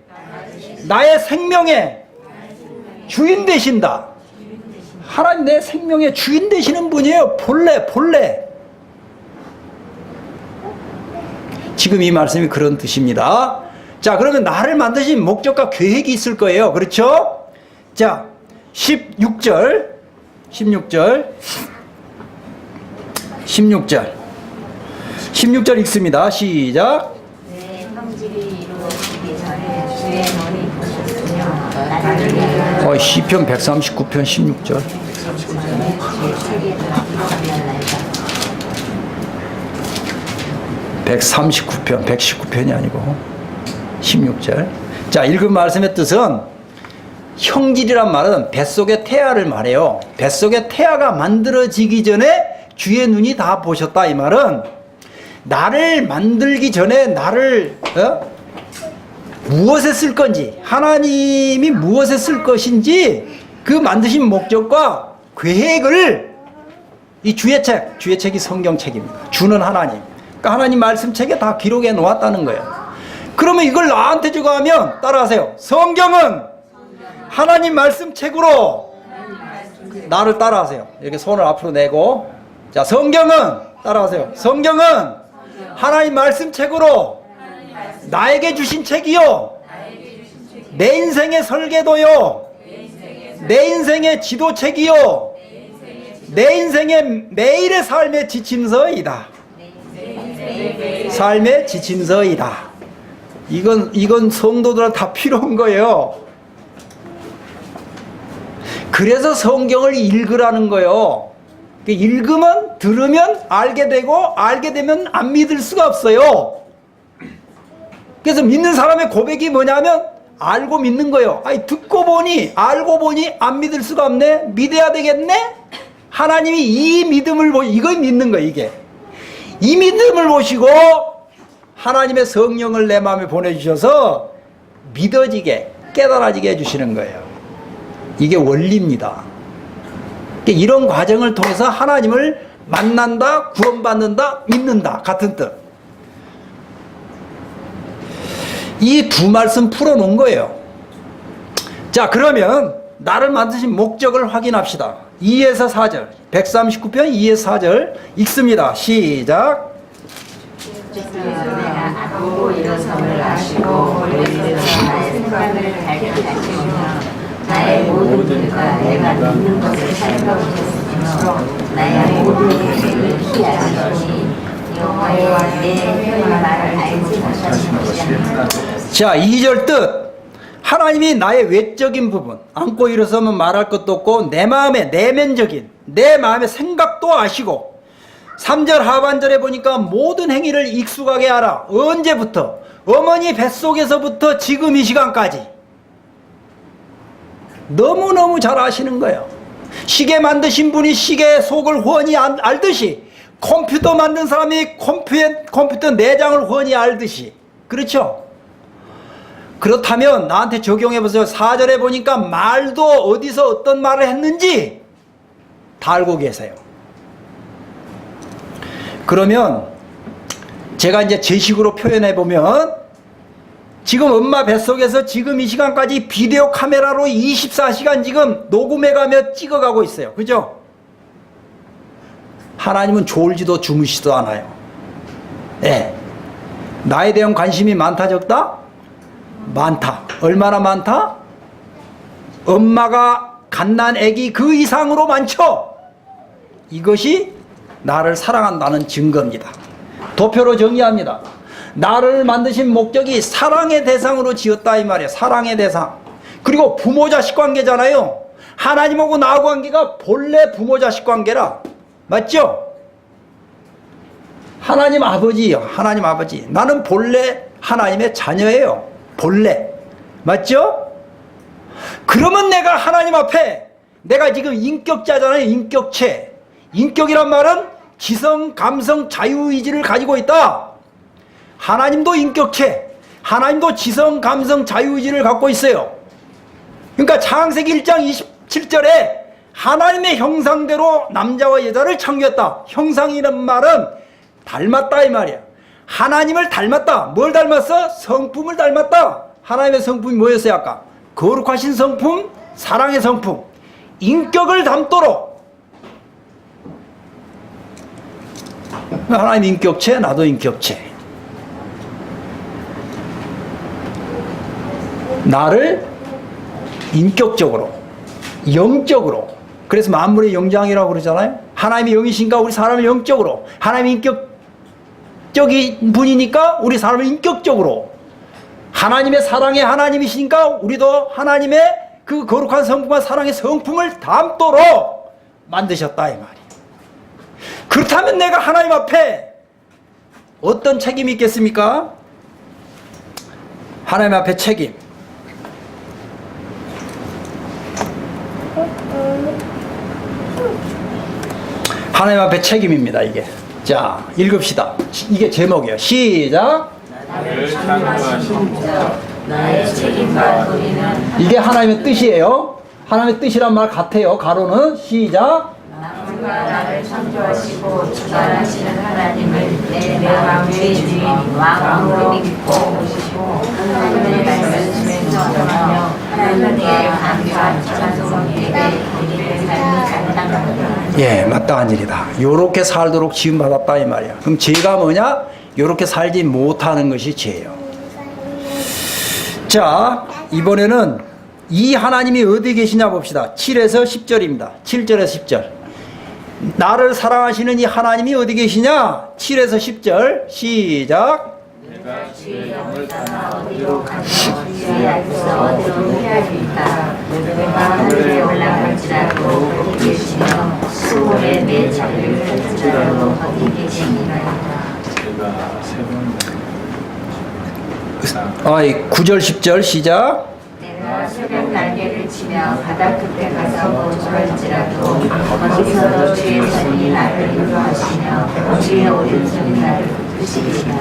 나의 생명의 주인 되신다. 하나님 내 생명의 주인 되시는 분이에요. 본래. 지금 이 말씀이 그런 뜻입니다. 자, 그러면 나를 만드신 목적과 계획이 있을 거예요. 그렇죠? 자, 16절 읽습니다. 시작. 내 성질이 이루어지기 전에 주의 눈이 보셨으며 시편 139편 16절. 119편이 아니고 16절. 자, 읽은 말씀의 뜻은 형질이란 말은 뱃속의 태아를 말해요. 뱃속의 태아가 만들어지기 전에 주의 눈이 다 보셨다. 이 말은 나를 만들기 전에 나를 무엇에 쓸 건지, 하나님이 무엇에 쓸 것인지 그 만드신 목적과 계획을 이 주의 책이 성경책입니다. 주는 하나님. 그러니까 하나님 말씀책에 다 기록해 놓았다는 거예요. 그러면 이걸 나한테 주고 하면 따라하세요. 성경은 하나님 말씀책으로 나를 따라하세요. 이렇게 손을 앞으로 내고, 자, 성경은 따라하세요. 성경은 하나님 말씀책으로 나에게 주신 책이요, 내 인생의 설계도요, 내 인생의 지도책이요, 내 인생의 매일의 삶의 지침서이다. 삶의 지침서이다. 이건 성도들한테 다 필요한 거예요. 그래서 성경을 읽으라는 거예요. 읽으면, 들으면 알게 되고, 알게 되면 안 믿을 수가 없어요. 그래서 믿는 사람의 고백이 뭐냐면 알고 믿는 거예요. 아니, 듣고 보니, 알고 보니 안 믿을 수가 없네. 믿어야 되겠네. 하나님이 이 믿음을 이걸 믿는 거예요. 이게 이 믿음을 보시고 하나님의 성령을 내 마음에 보내주셔서 믿어지게, 깨달아지게 해주시는 거예요. 이게 원리입니다. 이런 과정을 통해서 하나님을 만난다, 구원받는다, 믿는다. 같은 뜻. 이 두 말씀 풀어놓은 거예요. 자, 그러면 나를 만드신 목적을 확인합시다. 2에서 4절, 139편 2에서 4절 읽습니다. 시작. 내가 보고 일어섬을 아시고 올리는 나의 생각을 발견하시며 나의 모든 일과 내가 믿는 것을 살펴보셨으며 나의 모든 계획을 피하시더니 여호와의 내 말을 알지 못하시느냐. 자, 2절 뜻. 하나님이 나의 외적인 부분, 안고 일어서면 말할 것도 없고 내 마음의 내면적인 내 마음의 생각도 아시고, 3절 하반절에 보니까 모든 행위를 익숙하게 알아. 언제부터? 어머니 뱃속에서부터 지금 이 시간까지. 너무너무 잘 아시는 거예요. 시계 만드신 분이 시계의 속을 훤히 알듯이, 컴퓨터 만든 사람이 컴퓨터 내장을 훤히 알듯이. 그렇죠? 그렇다면 나한테 적용해 보세요. 4절에 보니까 말도 어디서 어떤 말을 했는지 다 알고 계세요. 그러면 제가 이제 제 식으로 표현해 보면, 지금 엄마 뱃속에서 지금 이 시간까지 비디오 카메라로 24시간 지금 녹음해가며 찍어가고 있어요. 그죠? 하나님은 졸지도 주무시지도 않아요. 예. 나에 대한 관심이 많다 적다? 많다. 얼마나 많다? 엄마가 갓난 애기 그 이상으로 많죠? 이것이 나를 사랑한다는 증거입니다. 도표로 정의합니다. 나를 만드신 목적이 사랑의 대상으로 지었다 이 말이에요. 사랑의 대상. 그리고 부모 자식 관계잖아요. 하나님하고 나하고 관계가 본래 부모 자식 관계라. 맞죠? 하나님 아버지요. 하나님 아버지. 나는 본래 하나님의 자녀예요. 본래. 맞죠? 그러면 내가 하나님 앞에, 내가 지금 인격자잖아요. 인격체. 인격이란 말은 지성, 감성, 자유의지를 가지고 있다. 하나님도 인격체, 하나님도 지성, 감성, 자유의지를 갖고 있어요. 그러니까 창세기 1장 27절에 하나님의 형상대로 남자와 여자를 창조했다. 형상이란 말은 닮았다 이 말이야. 하나님을 닮았다. 뭘 닮았어? 성품을 닮았다. 하나님의 성품이 뭐였어요 아까? 거룩하신 성품, 사랑의 성품, 인격을 닮도록. 하나님 인격체, 나도 인격체. 나를 인격적으로, 영적으로. 그래서 만물의 영장이라고 그러잖아요. 하나님이 영이신가 우리 사람을 영적으로, 하나님이 인격적인 분이니까 우리 사람을 인격적으로, 하나님의 사랑의 하나님이시니까 우리도 하나님의 그 거룩한 성품과 사랑의 성품을 담도록 만드셨다 이 말이에요. 그렇다면 내가 하나님 앞에 어떤 책임이 있겠습니까? 하나님 앞에 책임. 하나님 앞에 책임입니다 이게. 자 읽읍시다. 이게 제목이에요. 시작. 나를 창조하신 목적, 나의 책임과 도리는 이게 하나님의 뜻이에요. 하나님의 뜻이란 말 같아요. 가로는. 시작. 만물과 나를 창조하시고 주관하시는 하나님을 내 마음의 주인 왕으로 믿고 모시고 하나님의 말씀을 정하며 하나님께 감사 찬송하게 우리의 삶이 감당하도록. 예, 마땅한 일이다. 요렇게 살도록 지음받았다 이 말이야. 그럼 죄가 뭐냐? 요렇게 살지 못하는 것이 죄예요. 자, 이번에는 이 하나님이 어디 계시냐 봅시다. 7에서 10절입니다. 7절에서 10절. 나를 사랑하시는 이 하나님이 어디 계시냐? 7에서 10절 시작. 내가 주의 영을 따라 어디로 가며 주의 앞에서 어디로 헤아릴까. 내가 하늘에 올라갈지라도 거기 계시며 수월에 내 자리를 할지라도 거기 계시니라. 9절 10절 시작. 내가 새벽 날개를 치며 바다 끝에 가서 거주할지라도 거기서도 주의 손이 나를 인도하시며 주의 오른손이 나를 붙드시리라.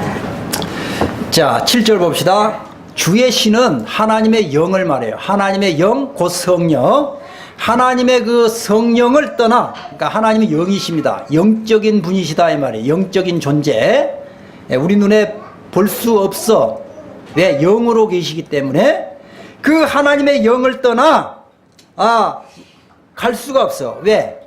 자 7절 봅시다. 주의 신은 하나님의 영을 말해요. 하나님의 영 곧 성령. 하나님의 그 성령을 떠나, 그러니까 하나님은 영이십니다. 영적인 분이시다 이 말이에요. 영적인 존재. 우리 눈에 볼 수 없어. 왜? 영으로 계시기 때문에. 그 하나님의 영을 떠나 갈 수가 없어. 왜?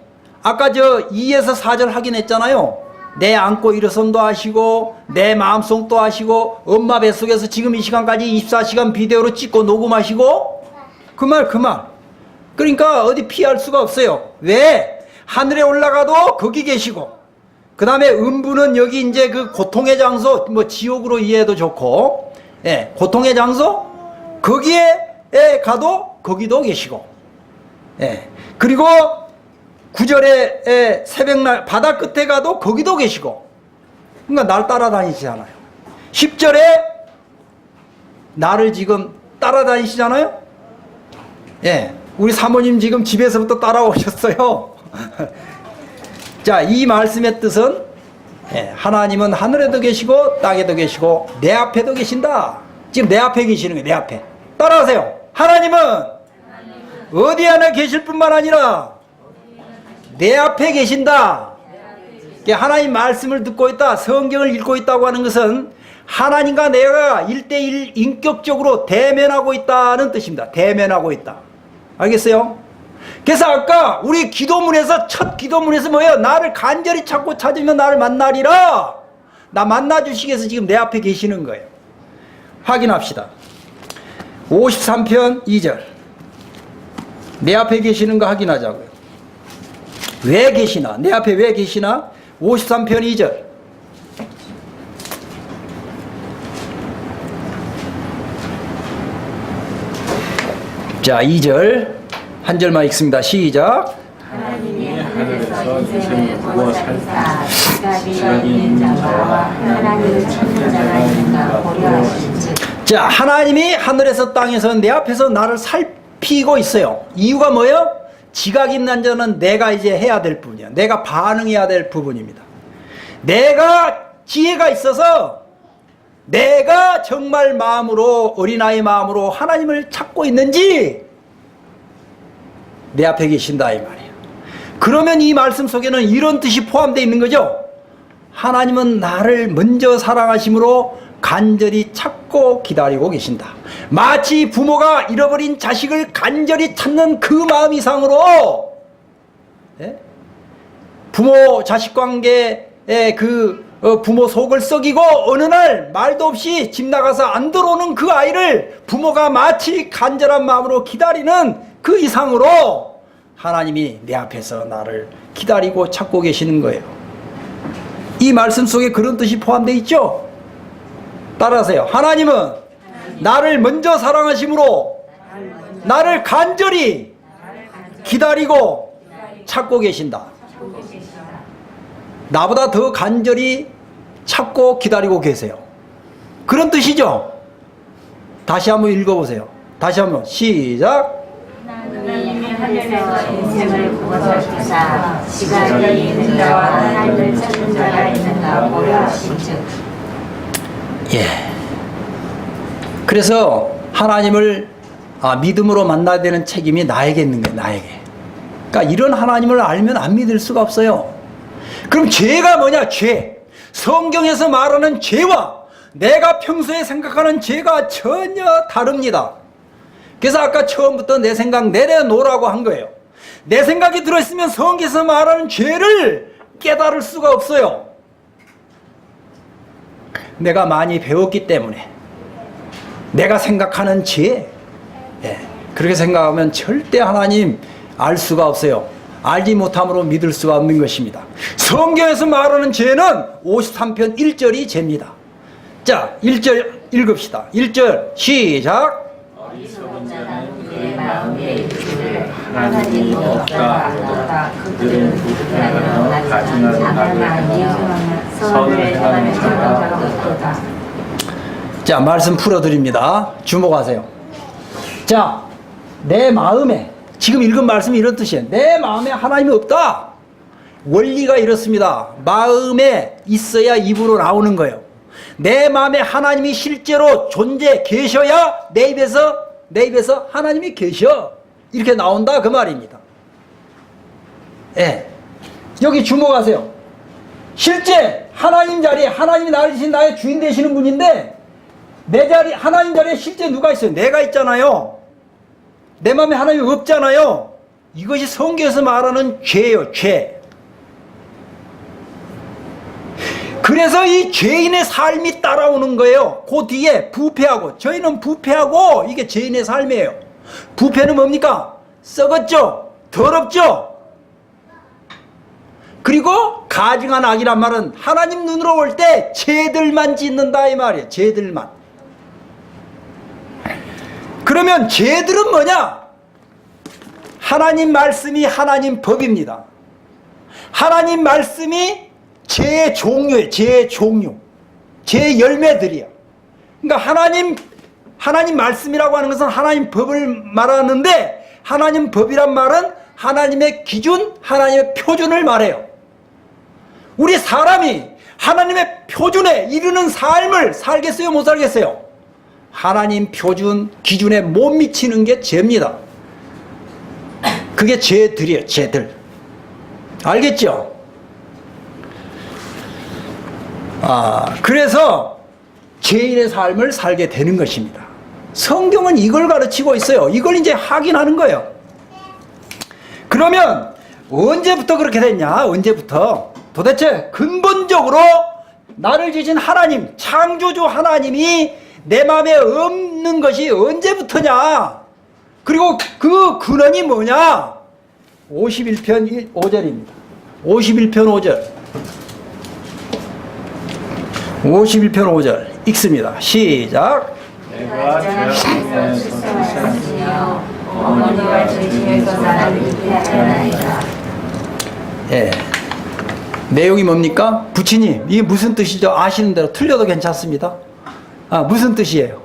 아까 저 2에서 4절 확인했잖아요. 내 안고 일어선도 하시고 내 마음속도 하시고 엄마 뱃속에서 지금 이 시간까지 24시간 비디오로 찍고 녹음하시고 그 말. 그러니까 어디 피할 수가 없어요. 왜? 하늘에 올라가도 거기 계시고, 그 다음에 음부는 여기 이제 그 고통의 장소, 뭐 지옥으로 이해해도 좋고, 예, 고통의 장소 거기에 가도 거기도 계시고, 예, 그리고 9절에 새벽날 바다 끝에 가도 거기도 계시고, 그러니까 날 따라다니시잖아요. 10절에 나를 지금 따라다니시잖아요. 예, 우리 사모님 지금 집에서부터 따라오셨어요. 자, 이 말씀의 뜻은 하나님은 하늘에도 계시고 땅에도 계시고 내 앞에도 계신다. 지금 내 앞에 계시는 거예요. 내 앞에. 따라하세요. 하나님은 어디 안에 계실 뿐만 아니라 내 앞에 계신다. 하나님 말씀을 듣고 있다, 성경을 읽고 있다고 하는 것은 하나님과 내가 1대1 인격적으로 대면하고 있다는 뜻입니다. 대면하고 있다. 알겠어요? 그래서 아까 우리 기도문에서, 첫 기도문에서 뭐예요? 나를 간절히 찾고 찾으면 나를 만나리라. 나 만나주시기 위해서 지금 내 앞에 계시는 거예요. 확인합시다. 53편 2절. 내 앞에 계시는 거 확인하자고요. 왜 계시나? 내 앞에 왜 계시나? 53편 2절. 자, 2절 한 절만 읽습니다. 시작. 하나님이 하늘에서 인생을 구원하사 지각이 있는 자와 하나님을 찾는 자가 있는가 보려 하신즉. 자, 하나님이 하늘에서 땅에서 내 앞에서 나를 살피고 있어요. 이유가 뭐예요? 지각 있는 자는 내가 이제 해야 될 부분이야. 내가 반응해야 될 부분입니다. 내가 지혜가 있어서 내가 정말 마음으로, 어린아이 마음으로 하나님을 찾고 있는지 내 앞에 계신다 이 말이에요. 그러면 이 말씀 속에는 이런 뜻이 포함되어 있는 거죠. 하나님은 나를 먼저 사랑하심으로 간절히 찾고 기다리고 계신다. 마치 부모가 잃어버린 자식을 간절히 찾는 그 마음 이상으로 부모 자식 관계에 부모 속을 썩이고 어느 날 말도 없이 집 나가서 안 들어오는 그 아이를 부모가 마치 간절한 마음으로 기다리는 그 이상으로 하나님이 내 앞에서 나를 기다리고 찾고 계시는 거예요. 이 말씀 속에 그런 뜻이 포함되어 있죠? 따라하세요. 하나님은 나를 먼저 사랑하심으로 나를 간절히 기다리고 찾고 계신다. 나보다 더 간절히 찾고 기다리고 계세요. 그런 뜻이죠? 다시 한번 읽어보세요. 다시 한번 시작. 하나님이 하늘에서 인생을 구원하사 지각이 있는 자와 하나님을 찾는 자가 있는가 보려 하신즉. 예. 그래서 하나님을 믿음으로 만나야 되는 책임이 나에게 있는 거예요. 나에게. 그러니까 이런 하나님을 알면 안 믿을 수가 없어요. 그럼 죄가 뭐냐? 죄. 성경에서 말하는 죄와 내가 평소에 생각하는 죄가 전혀 다릅니다. 그래서 아까 처음부터 내 생각 내려놓으라고 한 거예요. 내 생각이 들어있으면 성경에서 말하는 죄를 깨달을 수가 없어요. 내가 많이 배웠기 때문에 내가 생각하는 죄, 그렇게 생각하면 절대 하나님 알 수가 없어요. 알지 못함으로 믿을 수가 없는 것입니다. 성경에서 말하는 죄는 53편 1절이 죄입니다. 자, 1절 읽읍시다. 1절 시작. 어리석은 자는 그의 마음에 이르기를 하나님이 없다 하도다. 그들은 부패하여 가증하는 자를 아니요 선을 행하는 자가 없도다. 자, 말씀 풀어드립니다. 주목하세요. 자, 내 마음에, 지금 읽은 말씀이 이런 뜻이에요. 내 마음에 하나님이 없다. 원리가 이렇습니다. 마음에 있어야 입으로 나오는 거예요. 내 마음에 하나님이 실제로 존재, 계셔야 내 입에서 하나님이 계셔. 이렇게 나온다 그 말입니다. 예. 여기 주목하세요. 실제 하나님 자리에, 하나님이 나를 주신 나의 주인 되시는 분인데 내 자리, 하나님 자리에 실제 누가 있어요? 내가 있잖아요. 내 마음에 하나님이 없잖아요. 이것이 성경에서 말하는 죄예요. 죄. 그래서 이 죄인의 삶이 따라오는 거예요. 그 뒤에 부패하고, 저희는 부패하고 이게 죄인의 삶이에요. 부패는 뭡니까? 썩었죠? 더럽죠? 그리고 가증한 악이란 말은 하나님 눈으로 볼 때 죄들만 짓는다 이 말이에요. 죄들만. 그러면 죄들은 뭐냐? 하나님 말씀이 하나님 법입니다. 하나님 말씀이 죄의 종류예요. 죄의 종류. 죄의 열매들이야. 그러니까 하나님 말씀이라고 하는 것은 하나님 법을 말하는데 하나님 법이란 말은 하나님의 기준, 하나님의 표준을 말해요. 우리 사람이 하나님의 표준에 이르는 삶을 살겠어요, 못 살겠어요? 하나님 표준, 기준에 못 미치는 게 죄입니다. 그게 죄들이에요, 죄들. 알겠죠? 그래서 죄인의 삶을 살게 되는 것입니다. 성경은 이걸 가르치고 있어요. 이걸 이제 확인하는 거예요. 그러면 언제부터 그렇게 됐냐? 언제부터? 도대체 근본적으로 나를 지신 하나님, 창조주 하나님이 내 마음에 없는 것이 언제부터냐? 그리고 그 근원이 뭐냐? 51편 5절입니다. 51편 5절. 51편 5절 읽습니다. 시작. 내가 죄악에서 출생하였으며 어머니와 죄중에서 나를 잇게 하였나이다. 예. 내용이 뭡니까? 부처님, 이게 무슨 뜻이죠? 아시는 대로 틀려도 괜찮습니다. 무슨 뜻이에요?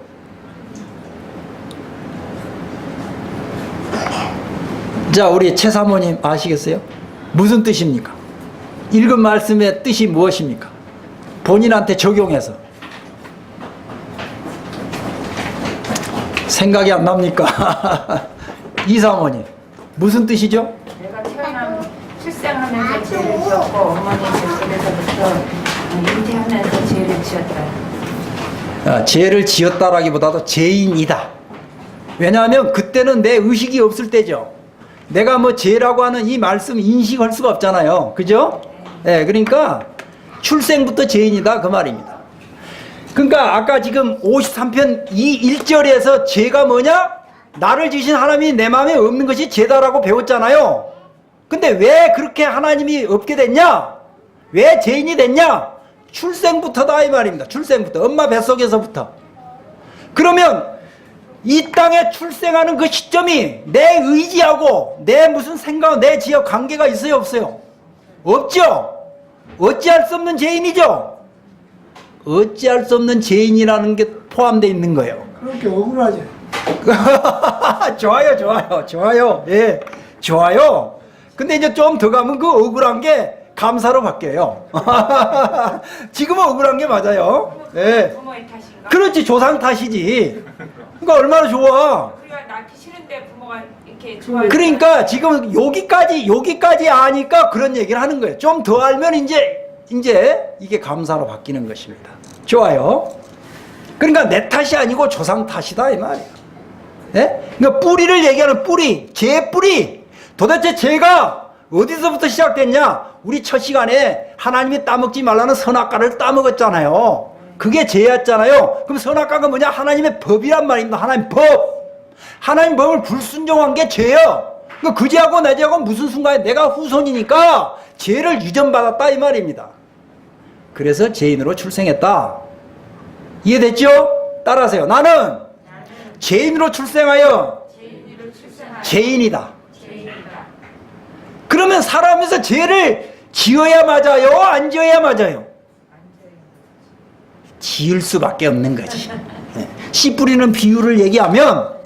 자, 우리 최 사모님 아시겠어요? 무슨 뜻입니까? 읽은 말씀의 뜻이 무엇입니까? 본인한테 적용해서. 생각이 안 납니까? 이 사모님, 무슨 뜻이죠? 내가 출생하면서 죄를 지었고 어머니 뱃속에서부터 잉태하면서 죄를 지었다. 죄를 지었다라기보다도 죄인이다. 왜냐하면 그때는 내 의식이 없을 때죠. 내가 뭐 죄라고 하는 이 말씀 인식할 수가 없잖아요. 그죠? 네, 그러니까 출생부터 죄인이다 그 말입니다. 그러니까 아까 지금 53편 1절에서 죄가 뭐냐? 나를 지신 하나님이 내 마음에 없는 것이 죄다라고 배웠잖아요. 근데 왜 그렇게 하나님이 없게 됐냐? 왜 죄인이 됐냐? 출생부터다 이 말입니다. 출생부터. 엄마 뱃속에서부터. 그러면 이 땅에 출생하는 그 시점이 내 의지하고 내 무슨 생각, 내 지역 관계가 있어요, 없어요? 없죠? 어찌할 수 없는 죄인이죠? 어찌할 수 없는 죄인이라는 게 포함되어 있는 거예요. 그렇게 억울하지. 좋아요, 좋아요, 좋아요. 예, 좋아요. 근데 이제 좀 더 가면 그 억울한 게 감사로 바뀌어요. 지금은 억울한 게 맞아요. 예. 부모의 탓인가? 그렇지, 조상 탓이지. 그러니까 얼마나 좋아. 우리가 낳기 싫은데 부모가 이렇게 좋아해. 그러니까 지금 여기까지 아니까 그런 얘기를 하는 거예요. 좀 더 알면 이제 이게 감사로 바뀌는 것입니다. 좋아요. 그러니까 내 탓이 아니고 조상 탓이다 이 말이에요. 예? 그러니까 뿌리를 얘기하는 뿌리, 죄 뿌리. 도대체 죄가 어디서부터 시작됐냐? 우리 첫 시간에 하나님이 따먹지 말라는 선악과를 따먹었잖아요. 그게 죄였잖아요. 그럼 선악과가 뭐냐? 하나님의 법이란 말입니다. 하나님 법. 하나님 법을 불순종한 게 죄예요. 그 죄하고 내 죄하고 무슨 순간에 내가 후손이니까 죄를 유전받았다 이 말입니다. 그래서 죄인으로 출생했다. 이해됐죠? 따라하세요. 나는 죄인으로 출생하여 죄인이다. 그러면 살아가면서 죄를 지어야 맞아요? 안 지어야 맞아요? 지을 수밖에 없는 거지. 씨 뿌리는 비유를 얘기하면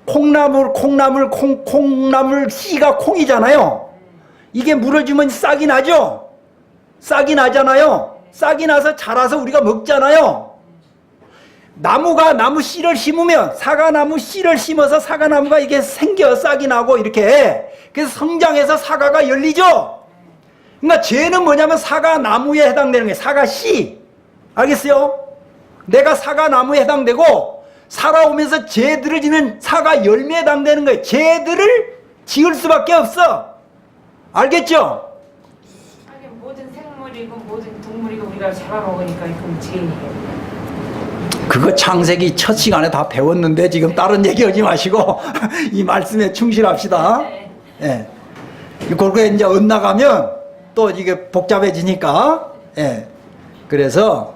콩나물 씨가 콩이잖아요. 이게 물을 주면 싹이 나죠? 싹이 나잖아요. 싹이 나서 자라서 우리가 먹잖아요. 나무 씨를 심으면 사과나무 씨를 심어서 사과나무가 이게 생겨 싹이 나고 이렇게 그래서 성장해서 사과가 열리죠. 그러니까 죄는 뭐냐면 사과나무에 해당되는 거예요. 사과 씨. 알겠어요? 내가 사과나무에 해당되고 살아오면서 죄들을 지는 사과 열매에 해당되는 거예요. 죄들을 지을 수밖에 없어. 알겠죠? 하긴 모든 생물이고 모든 동물이고 우리가 잡아먹으니까 그럼 죄인이겠네. 그거 창세기 첫 시간에 다 배웠는데 지금 다른 얘기하지 마시고 이 말씀에 충실합시다. 예. 그렇게 이제 엇나가면 또 이게 복잡해지니까. 예. 그래서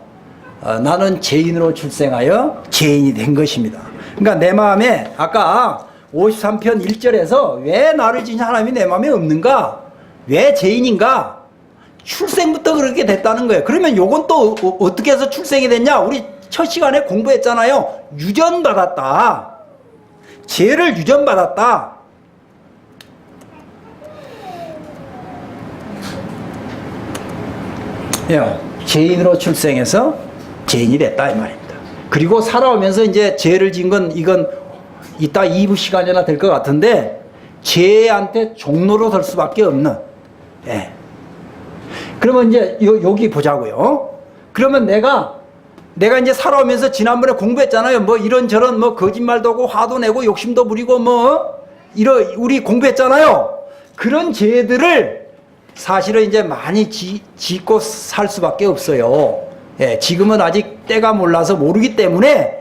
나는 죄인으로 출생하여 죄인이 된 것입니다. 그러니까 내 마음에 아까 53편 1절에서 왜 나를 지신 하나님이 내 마음에 없는가? 왜 죄인인가? 출생부터 그렇게 됐다는 거예요. 그러면 요건 또 어떻게 해서 출생이 됐냐? 우리 첫 시간에 공부했잖아요. 유전받았다. 죄를 유전받았다. 예, 죄인으로 출생해서 죄인이 됐다 이 말입니다. 그리고 살아오면서 이제 죄를 지은 건 이건 이따 2부 시간이나 될 것 같은데 죄한테 종로로 설 수밖에 없는. 예. 그러면 이제 여기 보자고요. 그러면 내가 이제 살아오면서 지난번에 공부했잖아요. 뭐 이런저런 뭐 거짓말도 하고 화도 내고 욕심도 부리고 뭐 우리 공부했잖아요. 그런 죄들을 사실은 이제 많이 짓고 살 수밖에 없어요. 예, 지금은 아직 때가 몰라서 모르기 때문에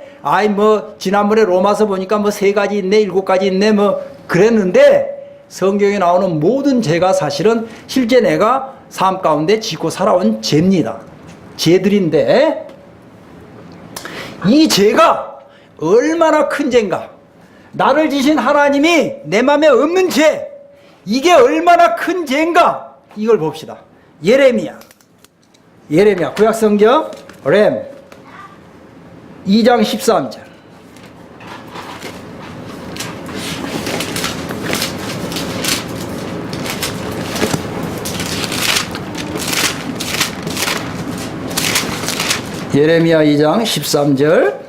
뭐 지난번에 로마서 보니까 뭐 3가지 있네 7가지 있네 뭐 그랬는데 성경에 나오는 모든 죄가 사실은 실제 내가 삶 가운데 짓고 살아온 죄입니다. 죄들인데 이 죄가 얼마나 큰 죄인가, 나를 지신 하나님이 내 마음에 없는 죄, 이게 얼마나 큰 죄인가, 이걸 봅시다. 예레미야 구약성경 렘 2장 13절. 예레미야 2장 13절.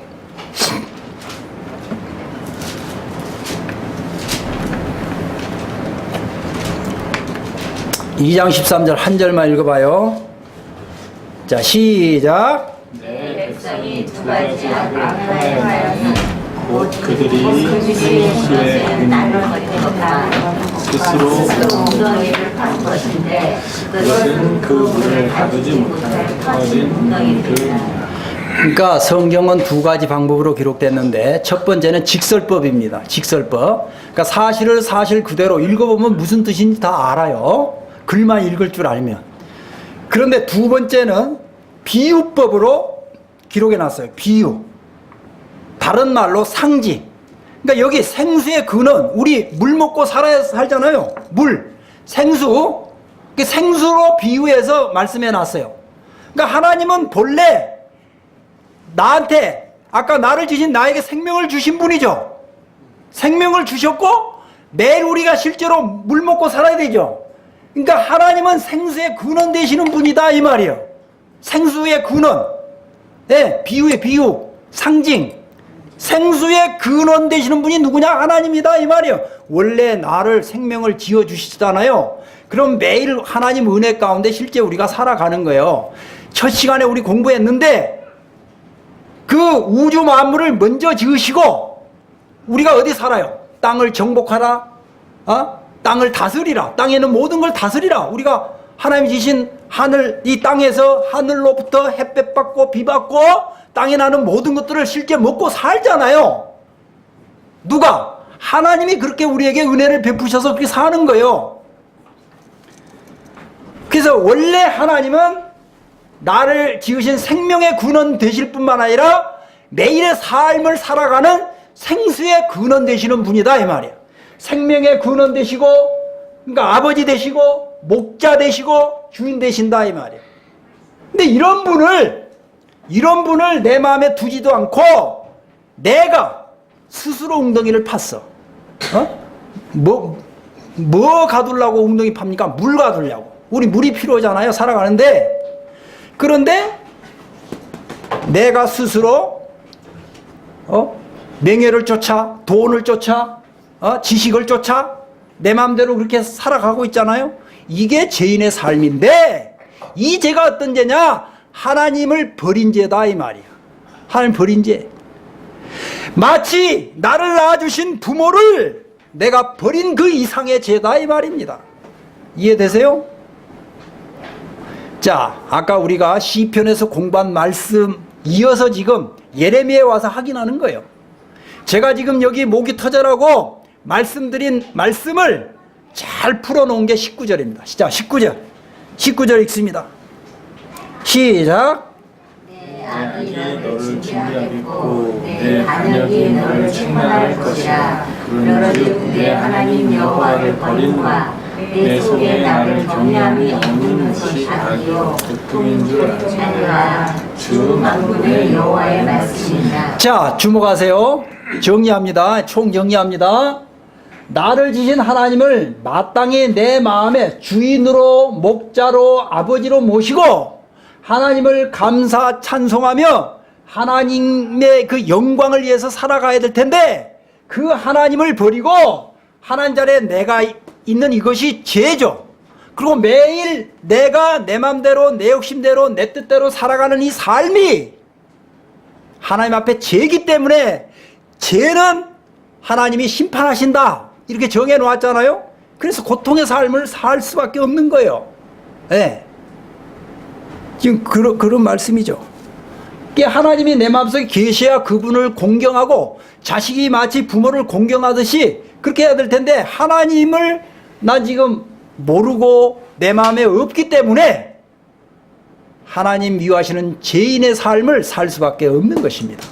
이 장 13절 한 절만 읽어봐요. 자, 시작. 내 백성이 2가지 악하여는 곧 그들이 생수의 나를 거듭나 스스로 웅덩이를 판 것인데 그것은 그 물을 가두지 못할 터진 웅덩이들이라. 그러니까 성경은 2가지 방법으로 기록됐는데 첫 번째는 직설법입니다. 직설법. 그러니까 사실을 사실 그대로 읽어보면 무슨 뜻인지 다 알아요. 글만 읽을 줄 알면. 그런데 2번째는 비유법으로 기록해놨어요. 비유. 다른 말로 상징. 그러니까 여기 생수의 근원, 우리 물 먹고 살잖아요. 물, 생수. 그 생수로 비유해서 말씀해놨어요. 그러니까 하나님은 본래 나한테, 아까 나를 지신 나에게 생명을 주신 분이죠. 생명을 주셨고 매일 우리가 실제로 물 먹고 살아야 되죠. 그러니까 하나님은 생수의 근원 되시는 분이다 이 말이에요. 생수의 근원. 네, 비유의 비유, 상징. 생수의 근원 되시는 분이 누구냐? 하나님이다 이 말이에요. 원래 나를 생명을 지어 주시잖아요. 그럼 매일 하나님 은혜 가운데 실제 우리가 살아가는 거예요. 첫 시간에 우리 공부했는데 그 우주 만물을 먼저 지으시고 우리가 어디 살아요? 땅을 정복하라, 땅을 다스리라, 땅에 있는 모든 걸 다스리라. 우리가 하나님이 지신 하늘, 이 땅에서 하늘로부터 햇볕 받고 비 받고 땅에 나는 모든 것들을 실제 먹고 살잖아요. 누가? 하나님이 그렇게 우리에게 은혜를 베푸셔서 그렇게 사는 거예요. 그래서 원래 하나님은 나를 지으신 생명의 근원 되실 뿐만 아니라 매일의 삶을 살아가는 생수의 근원 되시는 분이다 이 말이에요. 생명의 근원 되시고, 그러니까 아버지 되시고 목자 되시고 주인 되신다 이 말이에요. 근데 이런 분을 내 마음에 두지도 않고 내가 스스로 웅덩이를 팠어. 뭐 가두려고 웅덩이 팝니까? 물 가두려고. 우리 물이 필요하잖아요, 살아가는데. 그런데 내가 스스로 명예를 쫓아, 돈을 쫓아, 지식을 쫓아 내 마음대로 그렇게 살아가고 있잖아요. 이게 죄인의 삶인데 이 죄가 어떤 죄냐? 하나님을 버린 죄다 이 말이야. 하나님 버린 죄. 마치 나를 낳아주신 부모를 내가 버린 그 이상의 죄다 이 말입니다. 이해되세요? 자, 아까 우리가 시편에서 공부한 말씀 이어서 지금 예레미야에 와서 확인하는 거예요. 제가 지금 여기 목이 터져라고 말씀드린 말씀을 잘 풀어놓은 게 19절입니다. 시작, 19절 읽습니다. 시작. 내 아들이 너를 징계하겠고 내 반역이 너를 책망할 것이라. 그런즉 내 하나님 여호와를 버림과 내 속에 나를 경외함이 없는 것이 악이요 고통인 줄 아니라 주 만군의 여호와의 말씀이다. 자, 주목하세요. 정리합니다. 총정리합니다. 나를 지신 하나님을 마땅히 내 마음의 주인으로, 목자로, 아버지로 모시고 하나님을 감사 찬송하며 하나님의 그 영광을 위해서 살아가야 될 텐데 그 하나님을 버리고 하나님 자리에 내가 있는 이것이 죄죠. 그리고 매일 내가 내 맘대로 내 욕심대로 내 뜻대로 살아가는 이 삶이 하나님 앞에 죄이기 때문에 죄는 하나님이 심판하신다 이렇게 정해 놓았잖아요. 그래서 고통의 삶을 살 수밖에 없는 거예요. 네. 지금 그런 말씀이죠. 하나님이 내 마음속에 계셔야 그분을 공경하고 자식이 마치 부모를 공경하듯이 그렇게 해야 될 텐데 하나님을 난 지금 모르고 내 마음에 없기 때문에 하나님 미워하시는 죄인의 삶을 살 수밖에 없는 것입니다.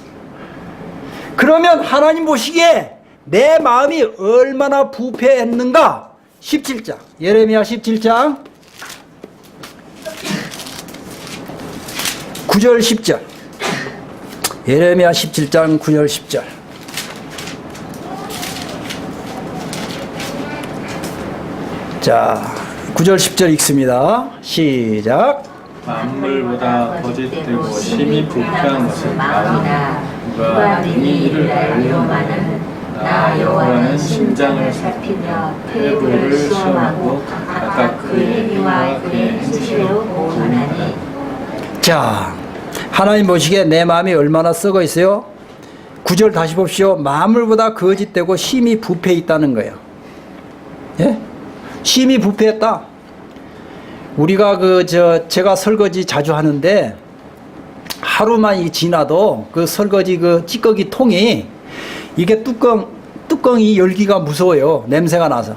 그러면 하나님 보시기에 내 마음이 얼마나 부패했는가 17장 예레미야 17장 9절 10절 예레미야 17장 9절 10절 자 9절 10절 읽습니다. 시작. 만물보다 거짓되고 심히 부패한 것은 나오나 누가 능히 이를 알려마는 나 여호와는 심장을 살피며 폐부를 시험하고 각각 그의 행위와 그의 행실로 보관하니. 자 하나님 보시기에 내 마음이 얼마나 썩어 있어요? 9절 다시 봅시오. 만물보다 거짓되고 심히 부패 있다는 거예요. 예? 심히 부패했다. 우리가 제가 설거지 자주 하는데 하루만 지나도 그 설거지 그 찌꺼기 통이 이게 뚜껑이 열기가 무서워요. 냄새가 나서.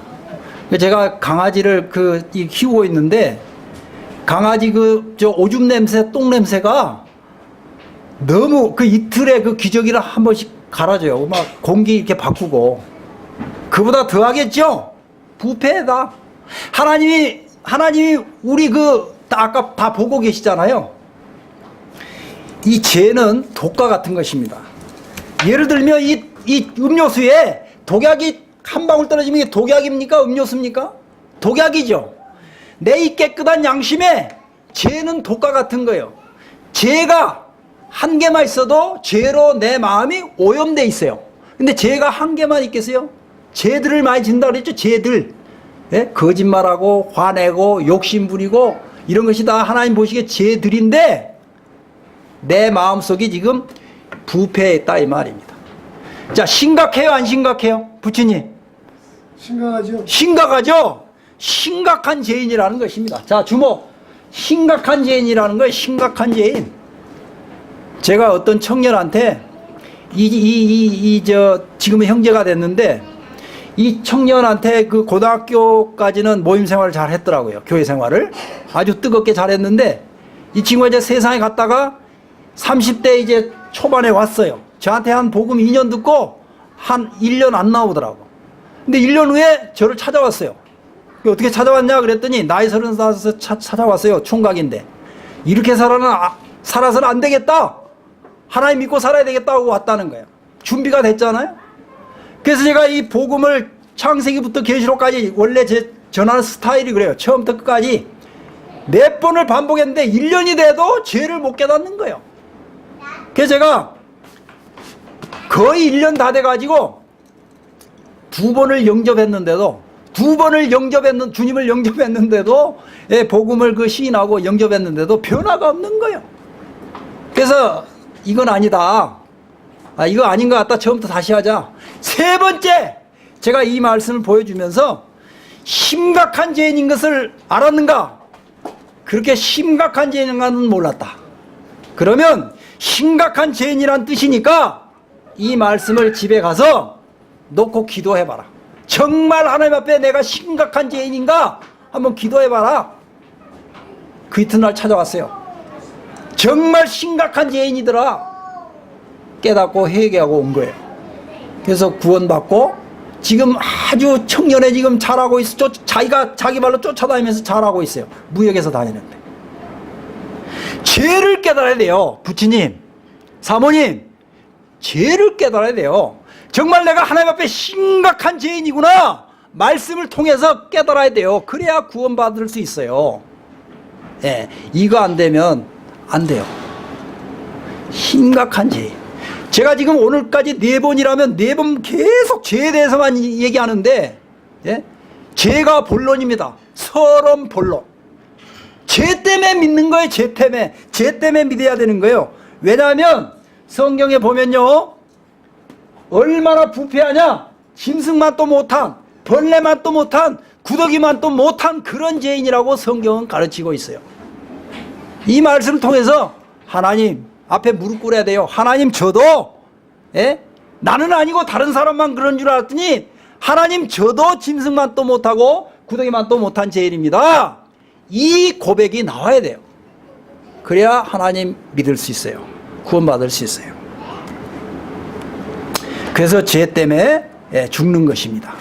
제가 강아지를 키우고 있는데 강아지 오줌 냄새, 똥 냄새가 너무 이틀에 기저귀를 한 번씩 갈아줘요. 막 공기 이렇게 바꾸고. 그보다 더 하겠죠? 부패다. 하나님이 우리 아까 다 보고 계시잖아요. 이 죄는 독과 같은 것입니다. 예를 들면 이 음료수에 독약이 한 방울 떨어지면 이게 독약입니까? 음료수입니까? 독약이죠. 내 이 깨끗한 양심에 죄는 독과 같은 거예요. 죄가 한 개만 있어도 죄로 내 마음이 오염돼 있어요. 근데 죄가 한 개만 있겠어요? 죄들을 많이 진다 그랬죠? 죄들. 예? 거짓말하고 화내고 욕심 부리고 이런 것이 다 하나님 보시기에 죄들인데 내 마음속이 지금 부패했다 이 말입니다. 자, 심각해요 안 심각해요? 부처님 심각하죠. 심각하죠? 심각한 죄인이라는 것입니다. 자, 주목. 심각한 죄인이라는 거예요. 심각한 죄인. 제가 어떤 청년한테 지금은 형제가 됐는데 이 청년한테 고등학교까지는 모임 생활을 잘 했더라고요. 교회 생활을. 아주 뜨겁게 잘 했는데 이 친구가 이제 세상에 갔다가 30대 이제 초반에 왔어요. 저한테 한 복음 2년 듣고 한 1년 안 나오더라고. 근데 1년 후에 저를 찾아왔어요. 어떻게 찾아왔냐 그랬더니 나이 35에 찾아왔어요. 총각인데. 이렇게 살아서는 안 되겠다. 하나님 믿고 살아야 되겠다고 왔다는 거예요. 준비가 됐잖아요. 그래서 제가 이 복음을 창세기부터 계시록까지 원래 제 전하는 스타일이 그래요. 처음부터 끝까지 몇 번을 반복했는데 1년이 돼도 죄를 못 깨닫는 거예요. 그래서 제가 거의 1년 다 돼가지고 2번을 영접했는데도 주님을 영접했는데도 복음을 시인하고 영접했는데도 변화가 없는 거예요. 그래서 이건 아니다. 이거 아닌 것 같다. 처음부터 다시 하자. 세 번째, 제가 이 말씀을 보여주면서 심각한 죄인인 것을 알았는가? 그렇게 심각한 죄인인가는 몰랐다. 그러면 심각한 죄인이란 뜻이니까 이 말씀을 집에 가서 놓고 기도해봐라. 정말 하나님 앞에 내가 심각한 죄인인가? 한번 기도해봐라. 그 이튿날 찾아왔어요. 정말 심각한 죄인이더라. 깨닫고 회개하고 온 거예요. 그래서 구원받고 지금 아주 청년에 지금 잘하고 있어. 자기 발로 쫓아다니면서 잘하고 있어요. 무역에서 다니는데. 죄를 깨달아야 돼요. 부처님, 사모님, 죄를 깨달아야 돼요. 정말 내가 하나님 앞에 심각한 죄인이구나. 말씀을 통해서 깨달아야 돼요. 그래야 구원받을 수 있어요. 예, 이거 안 되면 안 돼요. 심각한 죄. 제가 지금 오늘까지 4번이라면 4번 계속 죄에 대해서만 얘기하는데, 예? 죄가 본론입니다. 서론 본론. 죄 때문에 믿는 거예요. 죄 때문에. 죄 때문에 믿어야 되는 거예요. 왜냐하면 성경에 보면요, 얼마나 부패하냐? 짐승만도 못한, 벌레만도 못한, 구더기만도 못한 그런 죄인이라고 성경은 가르치고 있어요. 이 말씀을 통해서 하나님 앞에 무릎 꿇어야 돼요. 하나님, 저도, 예? 나는 아니고 다른 사람만 그런 줄 알았더니 하나님, 저도 짐승만도 못하고 구더기만도 못한 죄인입니다. 이 고백이 나와야 돼요. 그래야 하나님 믿을 수 있어요. 구원받을 수 있어요. 그래서 죄 때문에 죽는 것입니다.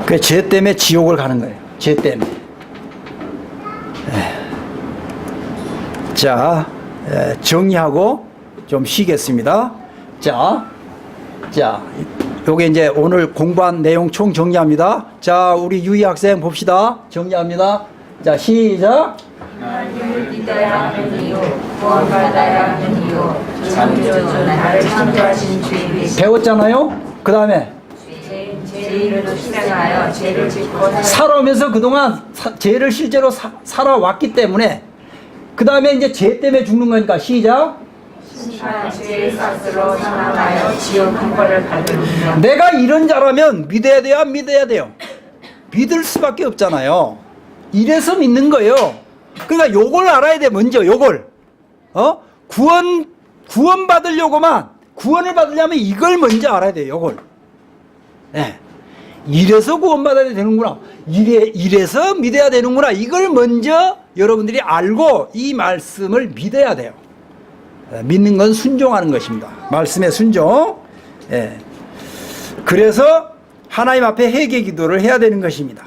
그 죄 때문에 지옥을 가는 거예요. 죄 때문에. 자, 정리하고 좀 쉬겠습니다. 자, 요게 이제 오늘 공부한 내용 총 정리합니다. 자, 우리 유희 학생 봅시다. 정리합니다. 자, 시작. 하나님을 믿어야 하는 이유, 구원받아야 하는 이유, 창조주 나를 창조하신 주님이시 배웠잖아요. 그 다음에 죄인을 희생하여 죄를 짓고 살아오면서 그동안 죄를 실제로 살아왔기 때문에 그 다음에 이제 죄 때문에 죽는 거니까 시작. 심판 죄의 삭스로 사망하여 지옥 형벌을 받으리라. 내가 이런 자라면 믿어야 돼요, 안 믿어야 돼요? 믿을 수밖에 없잖아요. 이래서 믿는 거예요. 그러니까 요걸 알아야 돼. 먼저 요걸 구원 받으려고만, 구원을 받으려면 이걸 먼저 알아야 돼요. 요걸. 네. 이래서 구원받아야 되는구나, 이래서 믿어야 되는구나, 이걸 먼저 여러분들이 알고 이 말씀을 믿어야 돼요. 믿는 건 순종하는 것입니다. 말씀에 순종. 예. 그래서 하나님 앞에 회개 기도를 해야 되는 것입니다.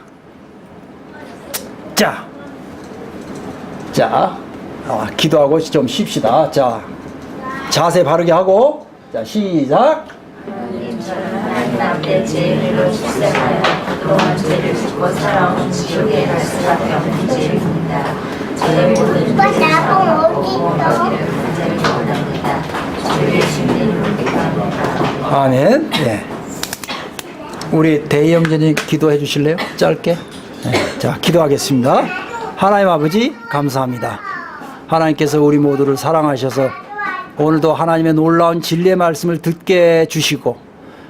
자, 기도하고 좀 쉽시다. 자, 자세 바르게 하고, 자, 시작. 하나님, 저는 하나님 앞에 죄인으로 출생하여 그동안 죄를 짓고 살아온 지옥에 갈 수밖에 없는 죄인입니다. 저의 모든 죄를 간절히 원합니다. 주의 신뢰를 기도합니다. 아멘. 예. 우리 대형제님 기도해 주실래요? 짧게. 네. 자, 기도하겠습니다. 하나님 아버지, 감사합니다. 하나님께서 우리 모두를 사랑하셔서 오늘도 하나님의 놀라운 진리의 말씀을 듣게 해주시고,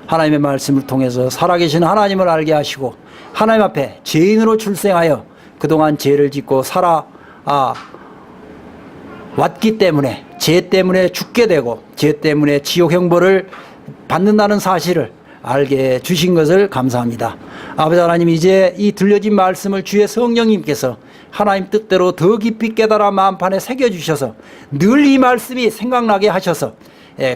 하나님의 말씀을 통해서 살아계신 하나님을 알게 하시고, 하나님 앞에 죄인으로 출생하여 그동안 죄를 짓고 왔기 때문에, 죄 때문에 죽게 되고 죄 때문에 지옥 형벌을 받는다는 사실을 알게 해주신 것을 감사합니다. 아버지 하나님, 이제 이 들려진 말씀을 주의 성령님께서 하나님 뜻대로 더 깊이 깨달아 마음판에 새겨주셔서 늘 이 말씀이 생각나게 하셔서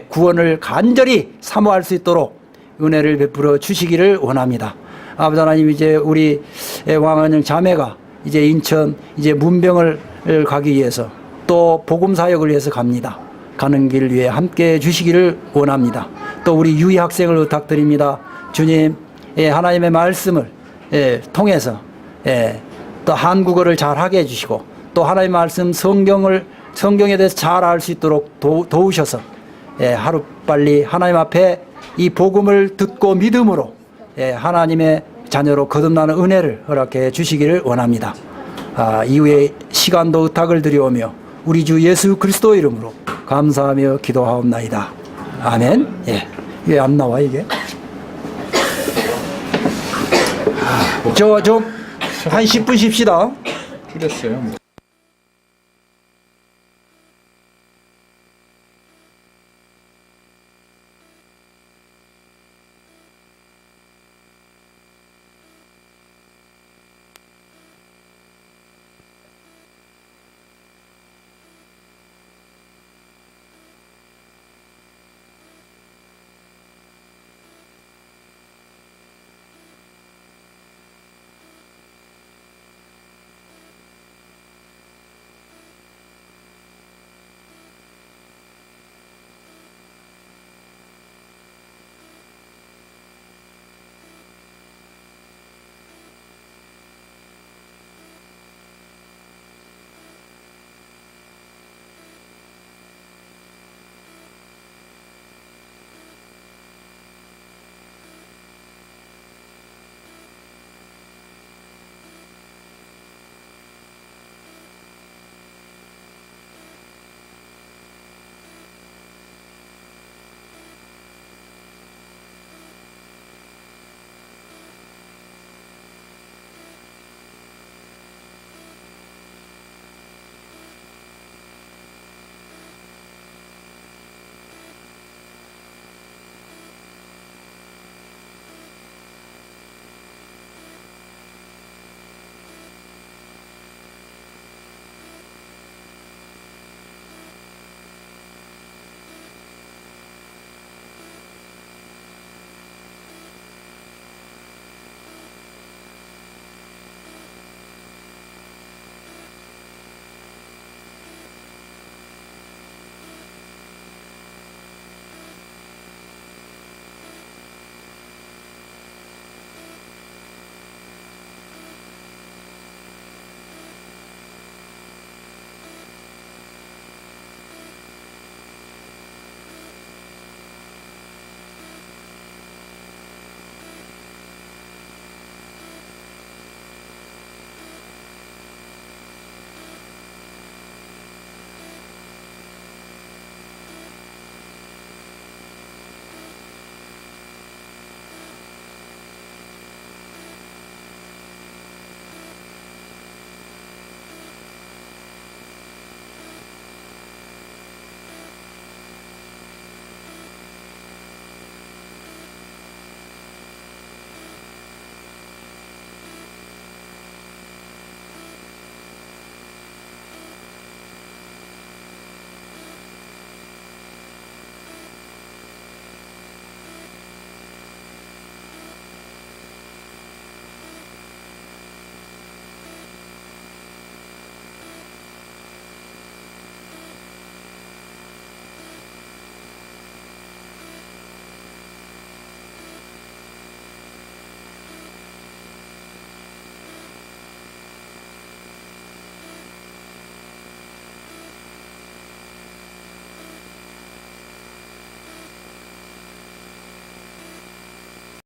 구원을 간절히 사모할 수 있도록 은혜를 베풀어 주시기를 원합니다. 아버지 하나님, 이제 우리 왕은영 자매가 이제 인천 이제 문병을 가기 위해서 또 복음 사역을 위해서 갑니다. 가는 길 위에 함께 해주시기를 원합니다. 또 우리 유희 학생을 부탁드립니다. 주님, 하나님의 말씀을 통해서 또 한국어를 잘 하게 해주시고, 또 하나님의 말씀 성경에 대해서 잘 알 수 있도록 도우셔서 하루빨리 하나님 앞에 이 복음을 듣고 믿음으로 하나님의 자녀로 거듭나는 은혜를 허락해 주시기를 원합니다. 이후에 시간도 의탁을 드리오며 우리 주 예수 그리스도 이름으로 감사하며 기도하옵나이다. 아멘. 예. 왜 안 나와 이게? 저 좀 한 10분 쉽시다. 줄였어요.